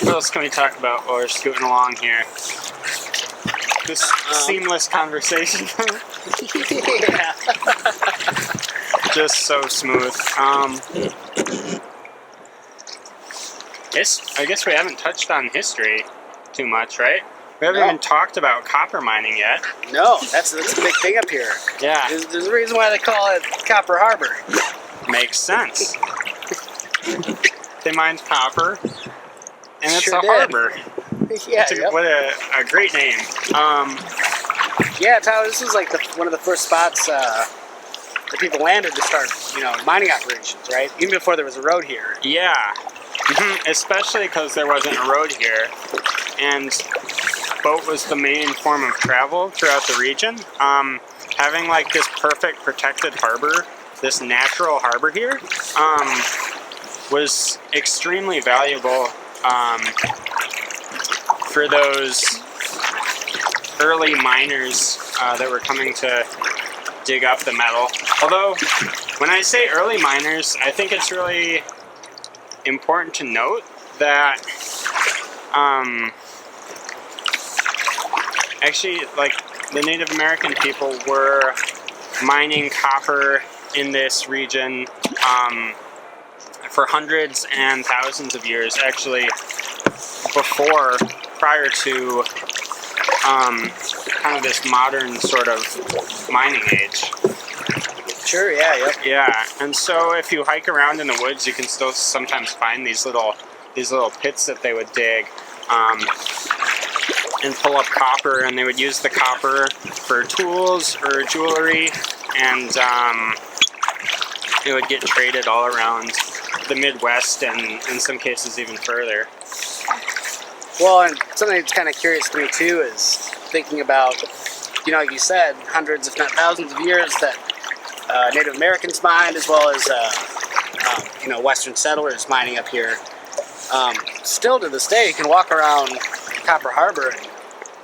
What else can we talk about while we're scooting along here? this seamless conversation. Yeah. Just so smooth. I guess we haven't touched on history too much, right? We haven't No. even talked about copper mining yet. No, that's a big thing up here. Yeah, There's a reason why they call it Copper Harbor. makes sense. They mined copper, and it's Sure a did. harbor. Yeah, What a great name. Yeah, Tyler, this was like one of the first spots that people landed to start, mining operations, right? Even before there was a road here. Yeah, especially because there wasn't a road here, and boat was the main form of travel throughout the region. Having like this perfect protected harbor, this natural harbor here, was extremely valuable for those early miners that were coming to dig up the metal. Although, when I say early miners, I think it's really important to note that actually, like, the Native American people were mining copper in this region for hundreds and thousands of years, actually prior to kind of this modern sort of mining age. Sure, yeah, yep. Yeah, and so if you hike around in the woods, you can still sometimes find these little pits that they would dig and pull up copper, and they would use the copper for tools or jewelry, and it would get traded all around the Midwest and in some cases even further. Well, and something that's kind of curious to me too is thinking about, like you said, hundreds if not thousands of years that Native Americans mined, as well as Western settlers mining up here. Still to this day, you can walk around Copper Harbor and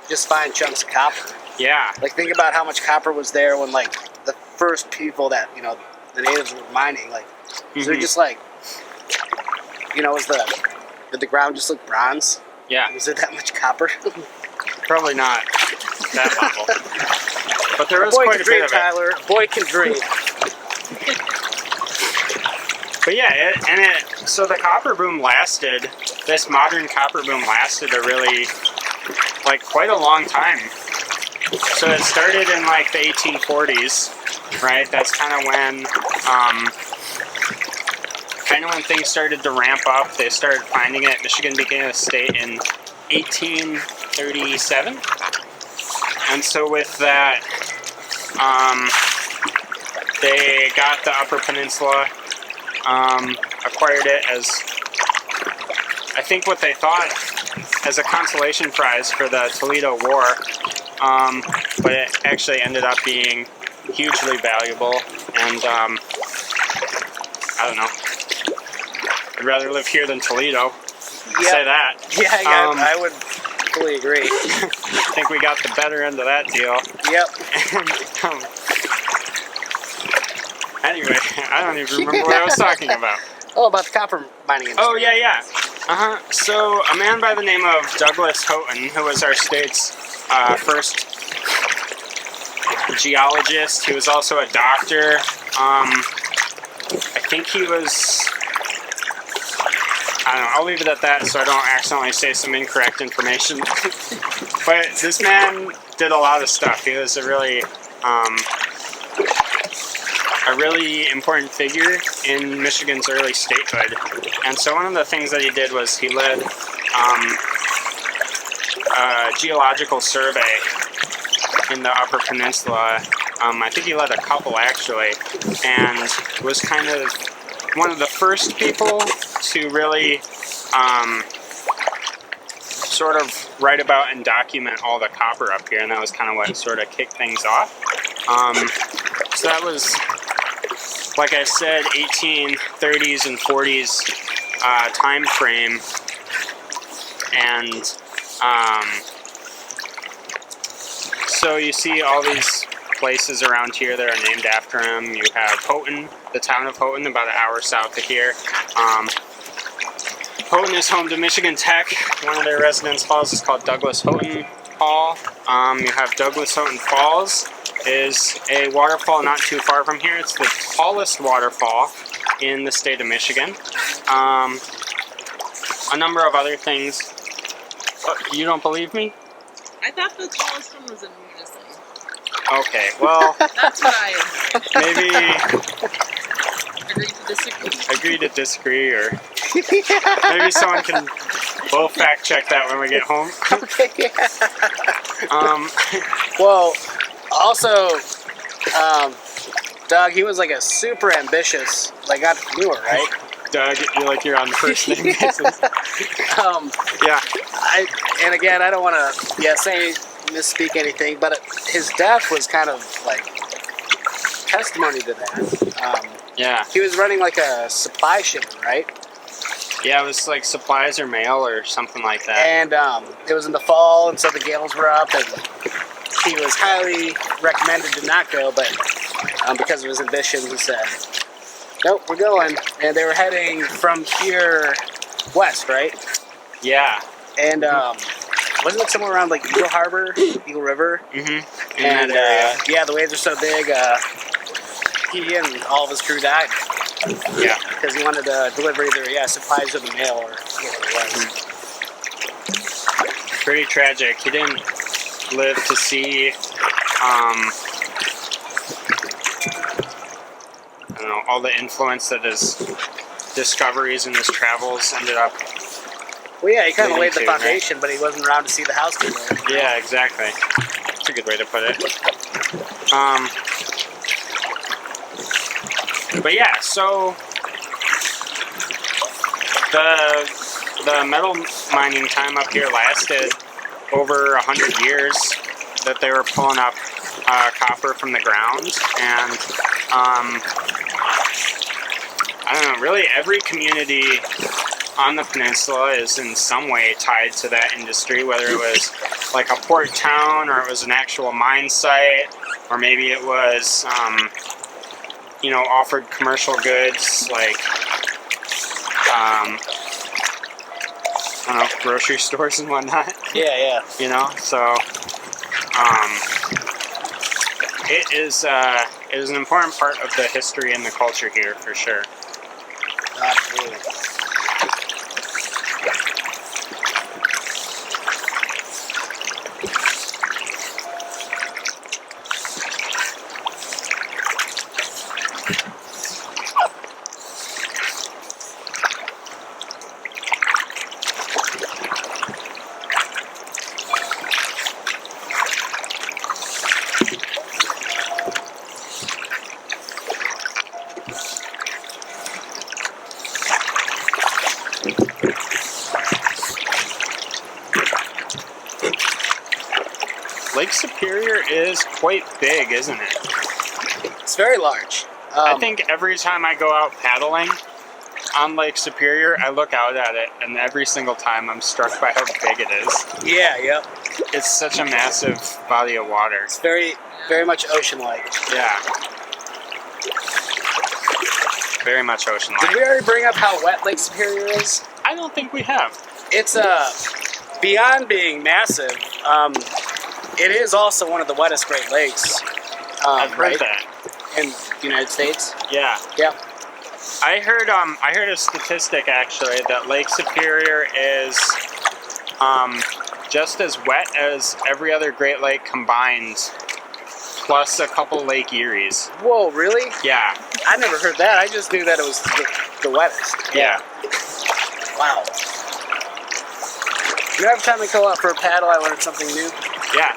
just find chunks of copper. Yeah, Like, think about how much copper was there when, like, the first people that, the natives were mining. Like, so they're just like, did the ground just look bronze? yeah, Was there that much copper? probably not that level, but there was Boy quite can a dream, bit of it. Tyler. Boy can dream. But yeah, so the copper boom lasted. This modern copper boom lasted a really, like, quite a long time. So it started in like the 1840s, right? That's kind of when things started to ramp up. They started finding it. Michigan became a state in 1837, and so with that, they got the Upper Peninsula. Acquired it as, I think, what they thought as a consolation prize for the Toledo War, but it actually ended up being hugely valuable, and I don't know, I'd rather live here than Toledo. Say that. Yeah, I would fully agree. I think we got the better end of that deal. Yep. Anyway, I don't even remember what I was talking about. Oh, about the copper mining industry. Oh, yeah. So, a man by the name of Douglas Houghton, who was our state's first geologist, he was also a doctor. I think he was... I don't know, I'll leave it at that so I don't accidentally say some incorrect information. But this man did a lot of stuff. He was a really important figure in Michigan's early statehood. And so one of the things that he did was he led a geological survey in the Upper Peninsula. I think he led a couple, actually, and was kind of one of the first people to really sort of write about and document all the copper up here, and that was kind of what sort of kicked things off. So that was, like I said, 1830s and 40s time frame, and so you see all these places around here that are named after him. You have Houghton, the town of Houghton, about an hour south of here. Houghton is home to Michigan Tech. One of their residence halls is called Douglas Houghton waterfall. You have Douglas Houghton Falls, is a waterfall not too far from here. It's the tallest waterfall in the state of Michigan. A number of other things. Oh, you don't believe me? I thought the tallest one was in Unison. Okay, well, That's what I maybe agree to disagree. agree to disagree, or maybe someone can both fact check that when we get home. Okay, yeah. Um, Well, also, Doug, he was like a super ambitious like entrepreneur, right? Doug, you're on the first name basis. Yeah. And again, I don't want to say misspeak anything, but his death was kind of like testimony to that. Yeah. He was running like a supply shipment, right? Yeah, it was like supplies or mail or something like that. And it was in the fall, and so the gales were up, and he was highly recommended to not go, but because of his ambition, he said, nope, we're going. And they were heading from here west, right? Yeah. And wasn't it somewhere around like Eagle Harbor, Eagle River? Mm-hmm. And yeah, the waves are so big, he and all of his crew died. Yeah. Because he wanted to deliver either supplies or the mail or whatever it was. Pretty tragic. He didn't live to see I don't know, all the influence that his discoveries and his travels ended up. Well, yeah, he kind of leading laid the to, foundation, but he wasn't around to see the house get built. Yeah, exactly. That's a good way to put it. But yeah, so the metal mining time up here lasted over 100 years. That they were pulling up copper from the ground, and I don't know, really every community on the peninsula is in some way tied to that industry, whether it was like a port town, or it was an actual mine site, or maybe it was offered commercial goods like I don't know, grocery stores and whatnot. Yeah. So it is an important part of the history and the culture here for sure. Absolutely. Lake Superior is quite big, isn't it? It's very large. I think every time I go out paddling on Lake Superior, I look out at it, and every single time I'm struck by how big it is. Yeah. It's such a massive body of water. It's very, very much ocean-like. Yeah. Very much ocean-like. Did we already bring up how wet Lake Superior is? I don't think we have. It's beyond being massive. It is also one of the wettest Great Lakes. I've heard right? that. In the United States. Yeah. Yep. I heard a statistic actually that Lake Superior is just as wet as every other Great Lake combined, plus a couple Lake Eries. Whoa, really? Yeah. I never heard that. I just knew that it was the wettest. Yeah. Wow. Every time I go out for a paddle, I learn something new. Yeah.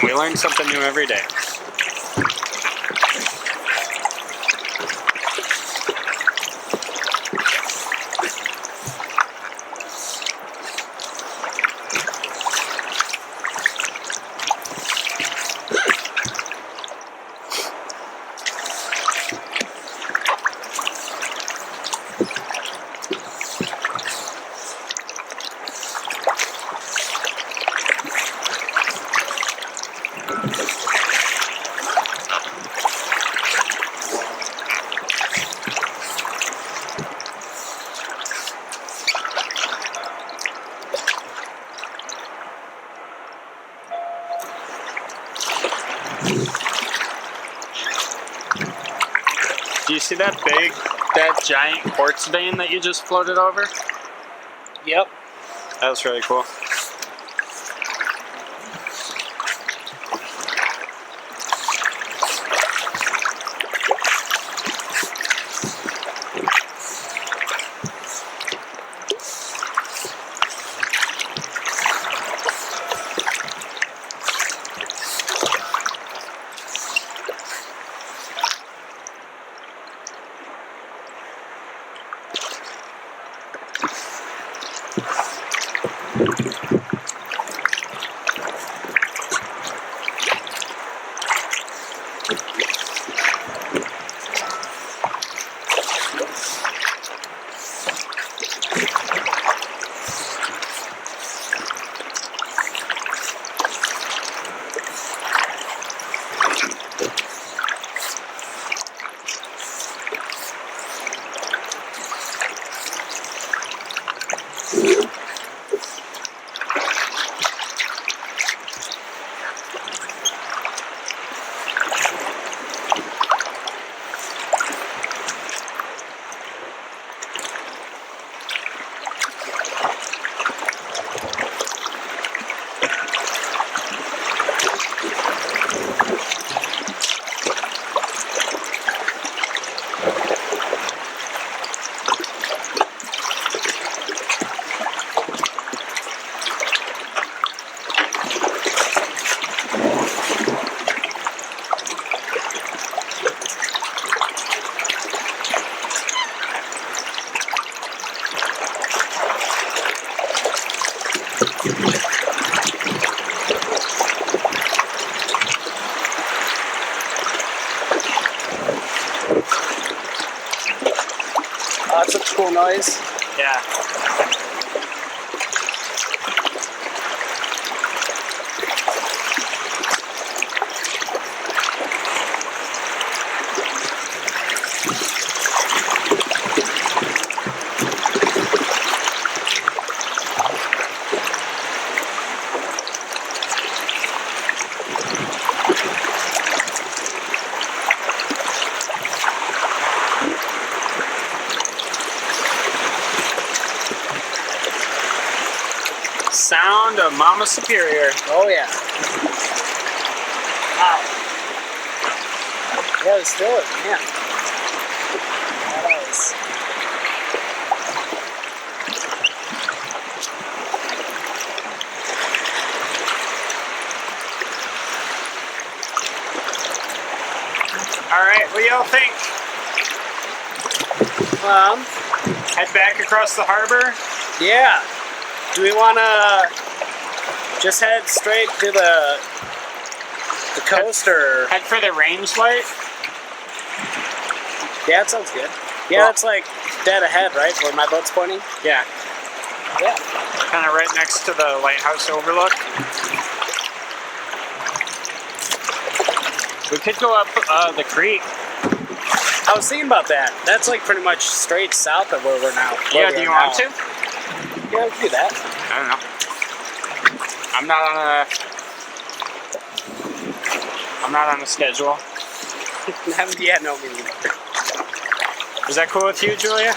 We learn something new every day. Do you see that giant quartz vein that you just floated over? Yep. That was really cool. Oh, that's such a cool noise. Yeah. Sound of Mama Superior. Oh yeah. Wow. Yeah, let's do it. Yeah. That is. Alright, what do y'all think? Head back across the harbor? Yeah. Do we want to just head straight to the coast, or? Head for the range light? Yeah, that sounds good. Yeah, Cool. that's like dead ahead, right? Where my boat's pointing? Yeah. Yeah. Kind of right next to the lighthouse overlook. We could go up the creek. I was thinking about that. That's like pretty much straight south of where we're now. Yeah, do you want to? Yeah, we can do that. I don't know. I'm not on a schedule. Yeah, no, me neither. Is that cool with you, Julia?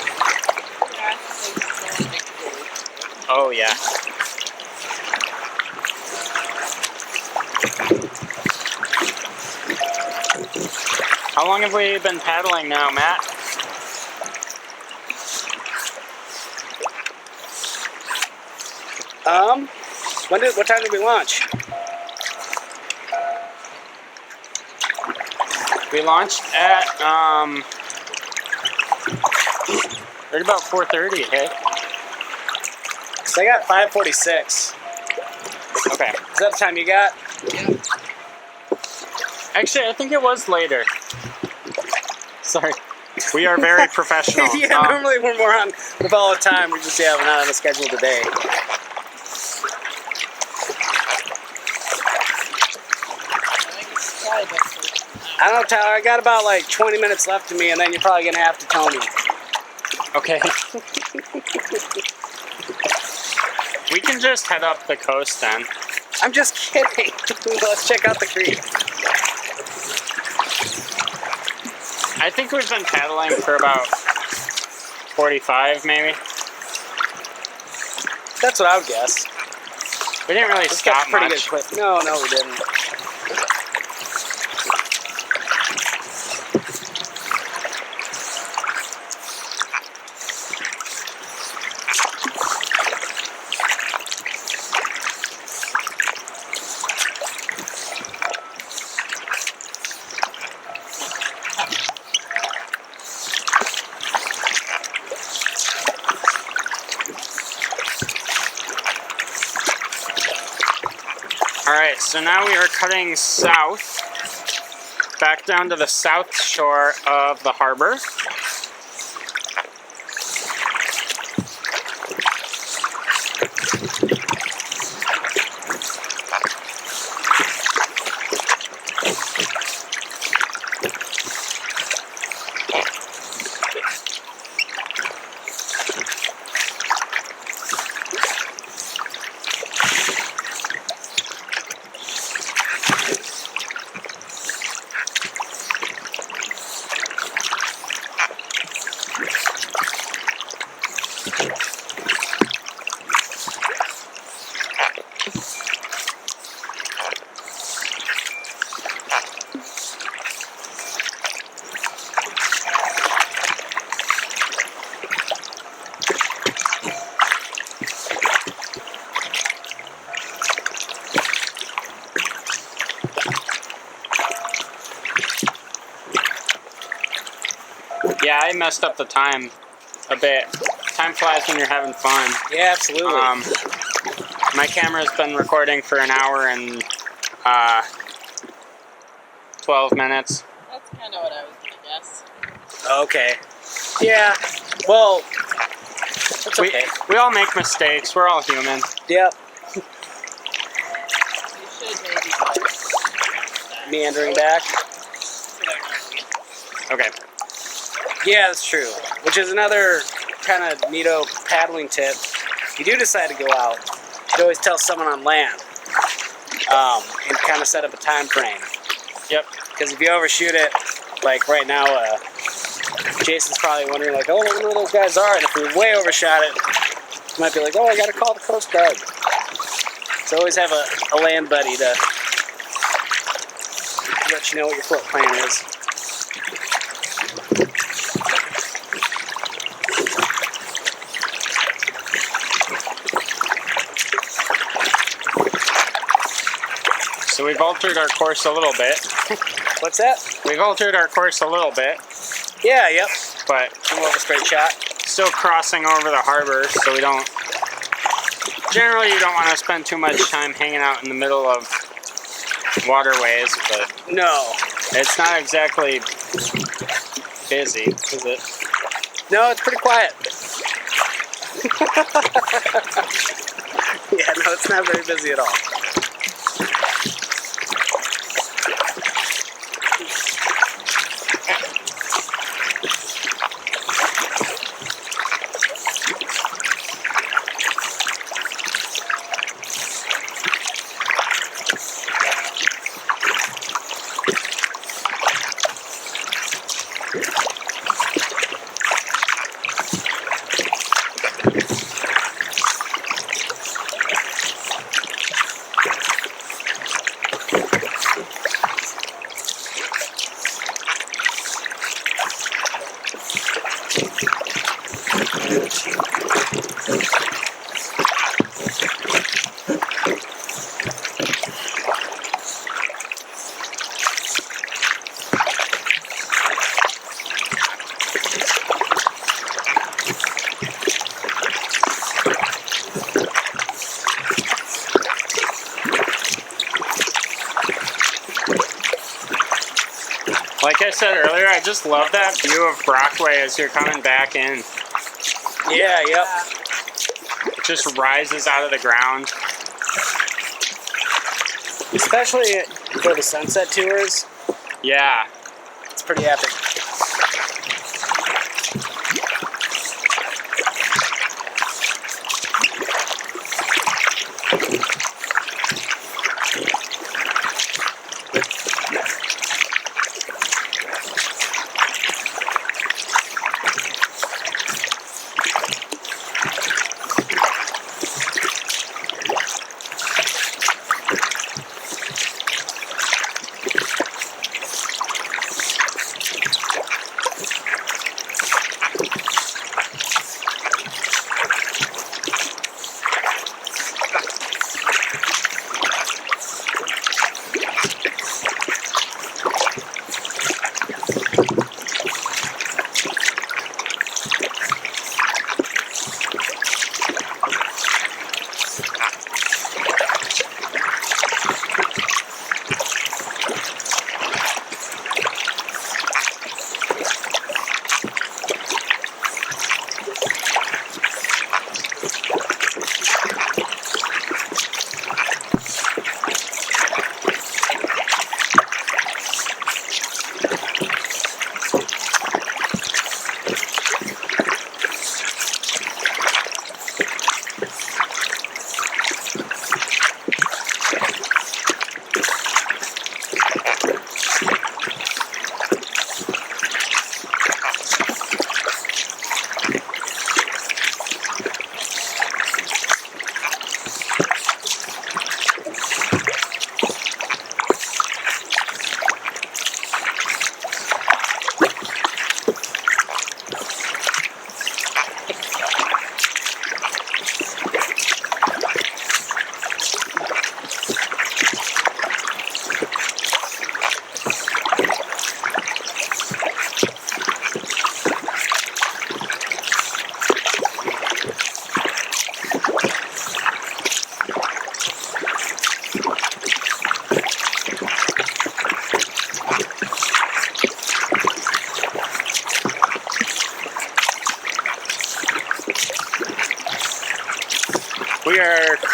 Yeah, so big board. Oh, yeah. How long have we been paddling now, Matt? What time did we launch? We launched at, right about 4:30, okay? So I got 5:46. Okay. Is that the time you got? Yep. Actually, I think it was later. Sorry. We are very professional. Yeah, normally we're more on with all the time. We're not on a schedule today. I think it's probably about 14 I don't know, Tyler. I got about like 20 minutes left of me, and then you're probably gonna have to tell me. Okay. We can just head up the coast then. I'm just kidding. Let's check out the creek. I think we've been paddling for about 45 maybe. That's what I would guess. We didn't really It's stop got pretty much. good clip. No, we didn't. Alright, so now we are cutting south, back down to the south shore of the harbor. Yeah, I messed up the time a bit. Time flies when you're having fun. Yeah, absolutely. My camera's been recording for an hour and 12 minutes. That's kind of what I was gonna guess. Okay. Yeah. Well, that's okay. We all make mistakes. We're all human. Yep. You should maybe go. Meandering back. Okay. Yeah, that's true. Which is another kind of neato paddling tip. If you do decide to go out, you should always tell someone on land and kind of set up a time frame. Yep. Because if you overshoot it, like right now, Jason's probably wondering, like, oh, I wonder where those guys are. And if we way overshot it, you might be like, oh, I got to call the Coast Guard. So always have a land buddy to let you know what your float plan is. So we've altered our course a little bit. What's that? We've altered our course a little bit, Yeah, yep. but More of a straight shot. still crossing over the harbor, so we don't... Generally, you don't want to spend too much time hanging out in the middle of waterways, but No. it's not exactly busy, is it? No, it's pretty quiet. Yeah, no, it's not very busy at all. Like I said earlier, I just love that view of Brockway as you're coming back in. Yeah, yep. It just rises out of the ground. Especially for the sunset tours, Yeah. it's pretty epic.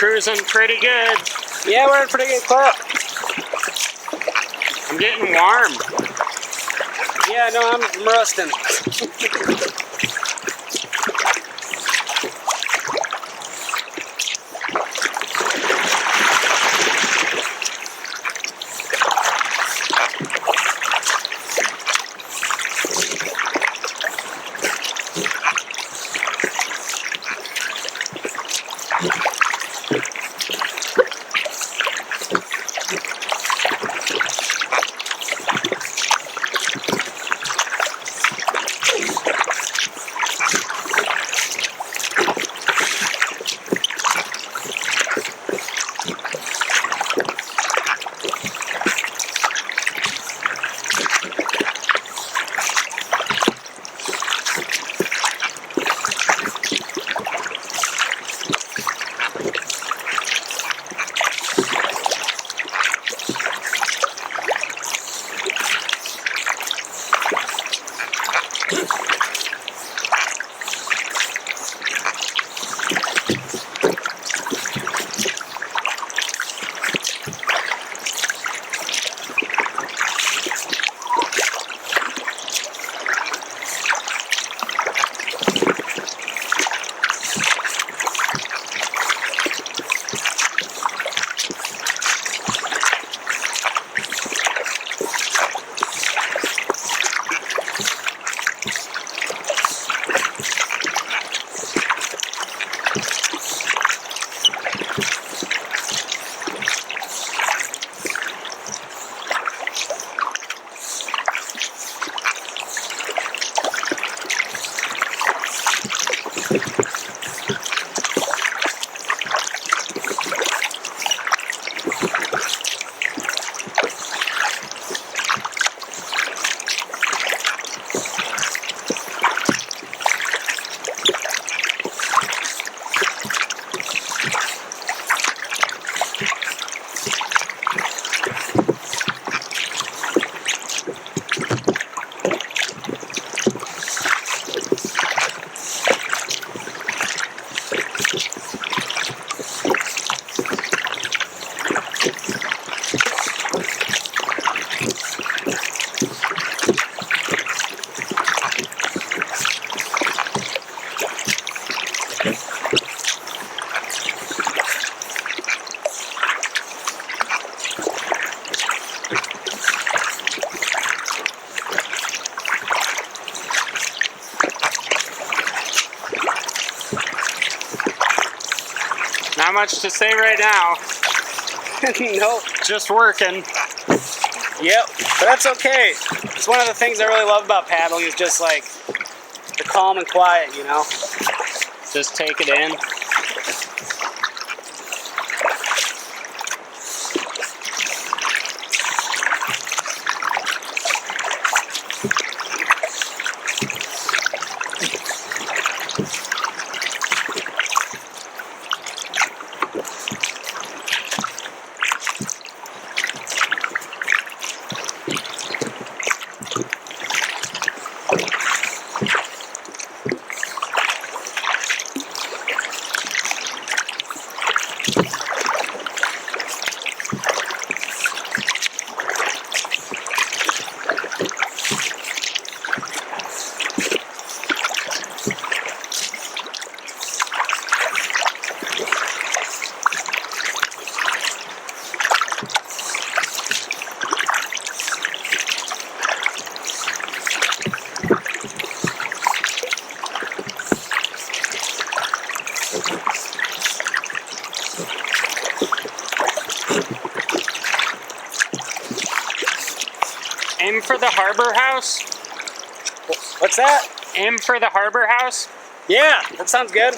cruising pretty good. Yeah, we're in pretty good clip. I'm getting warm. Yeah, no, I'm rusting. Not much to say right now. Nope. Just working. Yep, but that's okay. It's one of the things I really love about paddling is just like the calm and quiet, you know? Just take it in. Aim for the harbor house. What's that? Aim for the harbor house. Yeah, that sounds good.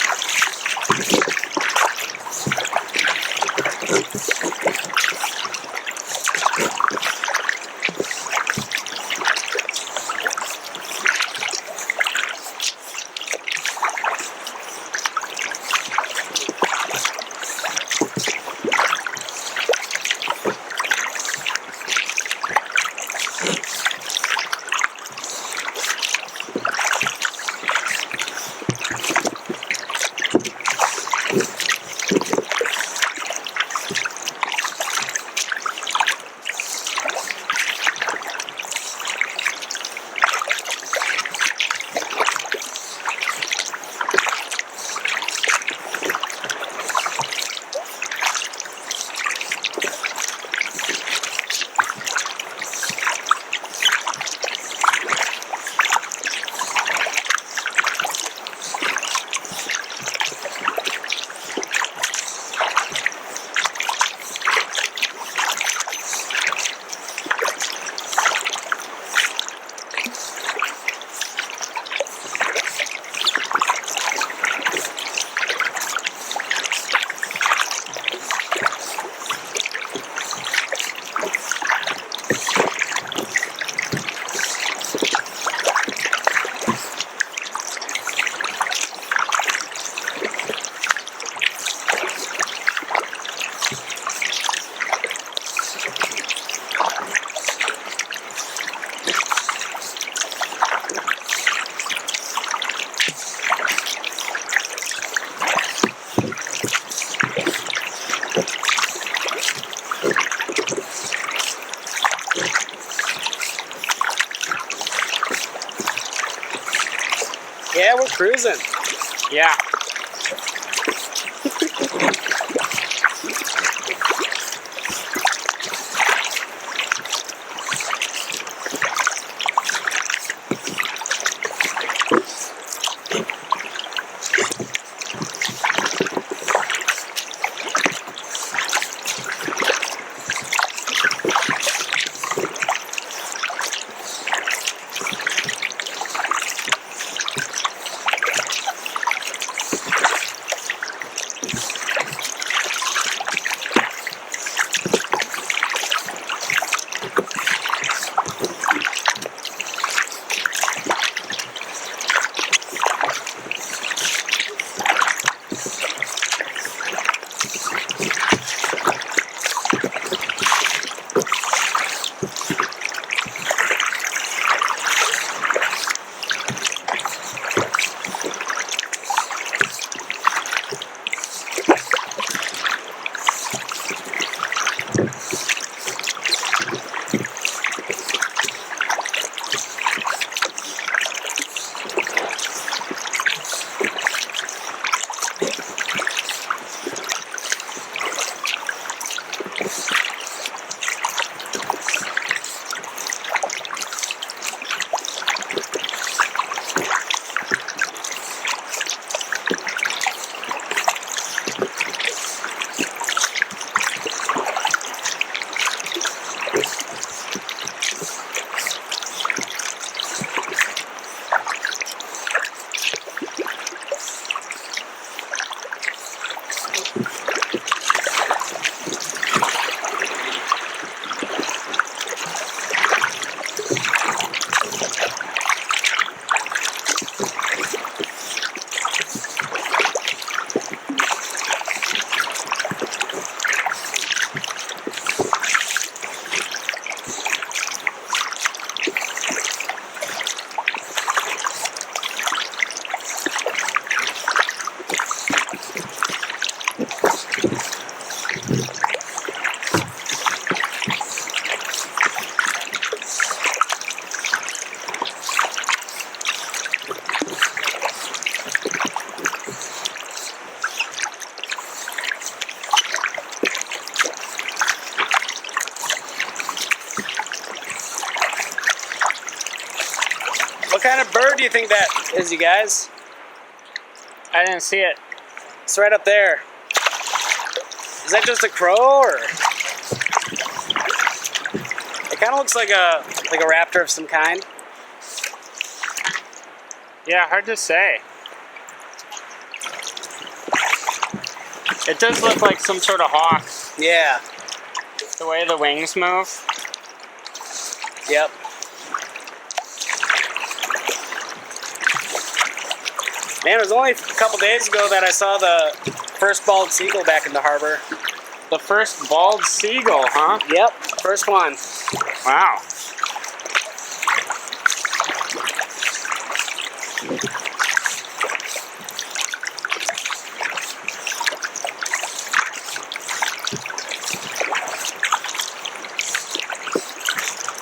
Yeah, we're cruising. Yeah. What kind of bird do you think that is, you guys? I didn't see it. It's right up there. Is that just a crow, or? It kind of looks like a raptor of some kind. Yeah, hard to say. It does look like some sort of hawk. Yeah. The way the wings move. Yep. Man, it was only a couple days ago that I saw the first bald seagull back in the harbor. The first bald seagull, huh? Yep, first one. Wow.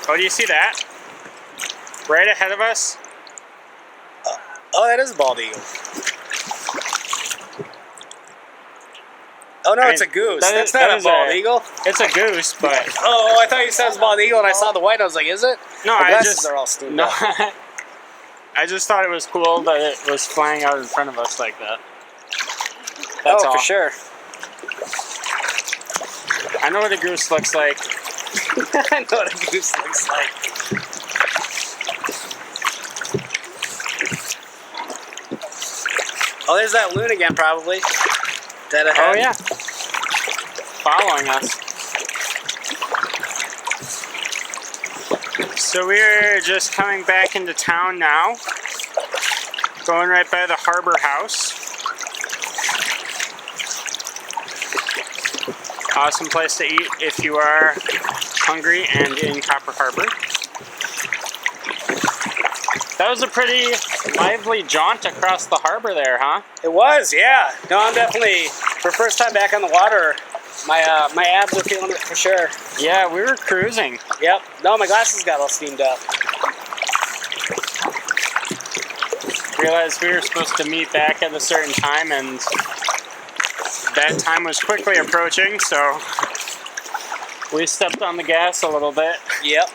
Oh, do you see that? Right ahead of us? Oh, that is a bald eagle. Oh no, it's a goose. That's not a bald eagle. It's a goose, but Oh, I thought you said it was a bald eagle, and I saw the white. I was like, is it? no, My I glasses just are all steamed no. up. I just thought it was cool that it was flying out in front of us like that. That's Oh, all. for sure. I know what a goose looks like. I know what a goose looks like. Oh, there's that loon again, probably. Dead ahead. Oh yeah, following us. So we're just coming back into town now. Going right by the harbor house. Awesome place to eat if you are hungry and in Copper Harbor. That was a pretty lively jaunt across the harbor there, huh? It was, yeah. No, I'm definitely, for first time back on the water, my abs are feeling it for sure. Yeah, we were cruising. Yep. No, my glasses got all steamed up. realized we were supposed to meet back at a certain time, and that time was quickly approaching, so we stepped on the gas a little bit. Yep.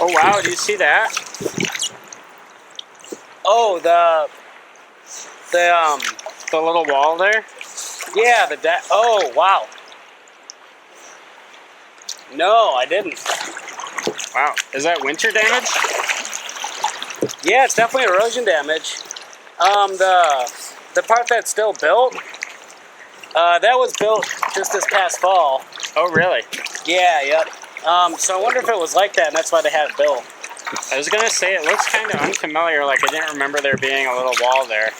Oh wow, do you see that? Oh, the The little wall there? yeah, oh, wow. No, I didn't. Wow, is that winter damage? Yeah, it's definitely erosion damage. The part that's still built, that was built just this past fall. Oh really? Yeah, yep. So I wonder if it was like that, and that's why they had it built. I was gonna say, it looks kind of unfamiliar, like I didn't remember there being a little wall there.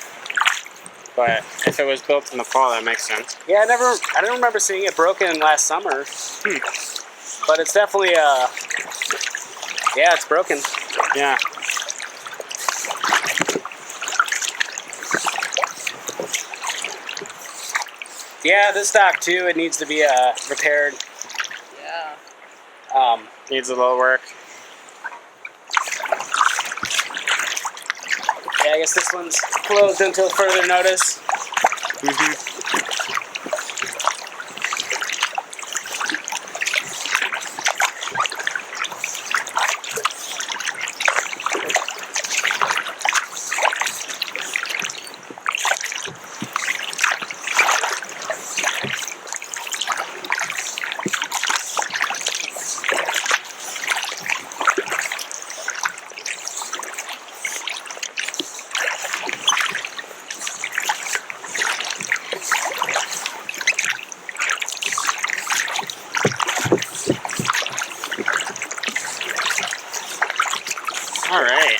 But if it was built in the fall, that makes sense. Yeah, I don't remember seeing it broken last summer. But it's definitely, yeah, it's broken. Yeah. Yeah, this dock too, it needs to be, repaired. Yeah. Needs a little work. Yeah, I guess this one's closed until further notice. All right.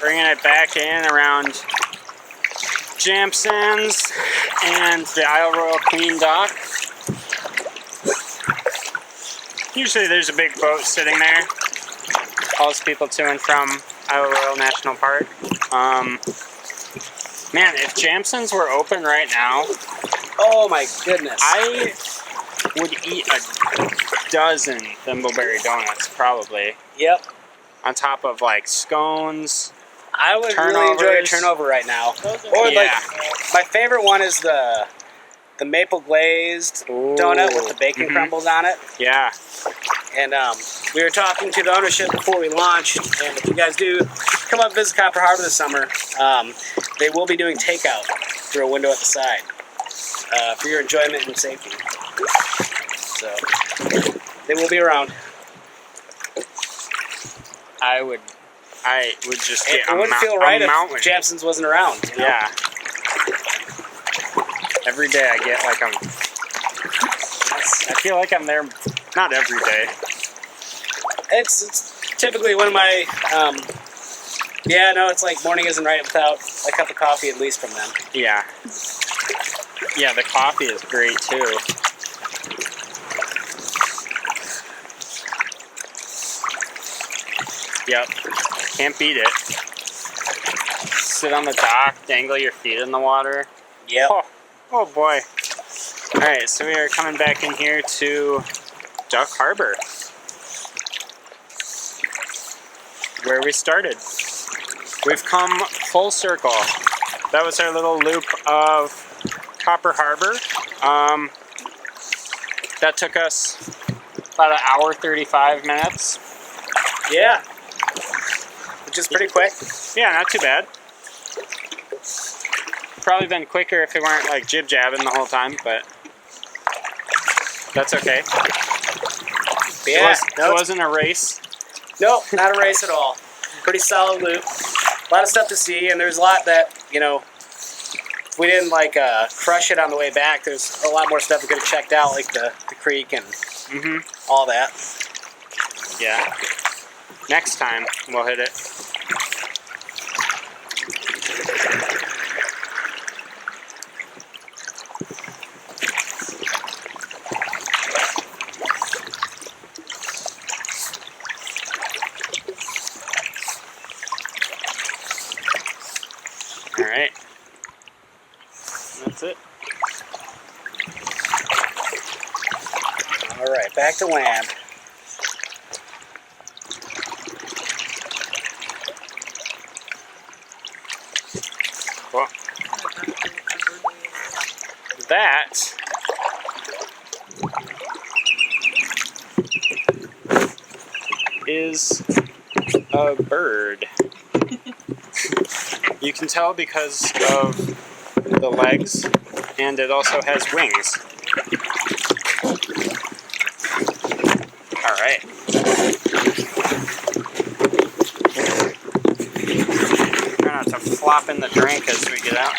Bringing it back in around Jamson's and the Isle Royal Queen dock. Usually there's a big boat sitting there. Hauls people to and from Isle Royal National Park. Man, if Jamson's were open right now, Oh my goodness. I would eat a dozen thimbleberry donuts, probably. Yep. On top of like scones. I would really enjoy a Turnovers. turnover right now. Those are Or Yeah. like, my favorite one is the maple glazed donut with the bacon crumbles on it. Yeah. And we were talking to the ownership before we launched, and if you guys do come up and visit Copper Harbor this summer, they will be doing takeout through a window at the side for your enjoyment and safety. So they will be around. I would just It get a, wouldn't feel a right mountain. if Jamson's wasn't around. You know? Yeah. Every day I get like I feel like I'm there, not every day. It's typically one of my, yeah, no, it's like morning isn't right without a cup of coffee at least from them. Yeah. Yeah, the coffee is great too. Yep. Can't beat it. Sit on the dock, dangle your feet in the water. Yep. Oh boy. Alright, so we are coming back in here to Duck Harbor, where we started. We've come full circle. That was our little loop of Copper Harbor. That took us about an hour 35 minutes. Yeah. Which is pretty quick. Yeah, not too bad. Probably been quicker if it weren't like jib-jabbing the whole time, but that's okay. Yeah. It wasn't a race. Nope, not a race at all. Pretty solid loop. A lot of stuff to see, and there's a lot that, you know, if we didn't like crush it on the way back, there's a lot more stuff we could have checked out, like the creek and all that. Yeah. Next time, we'll hit it. Alright. That's it. Alright, back to land. Cool. That is a bird. You can tell because of the legs, and it also has wings. Alright. Try not to flop in the drink as we get out.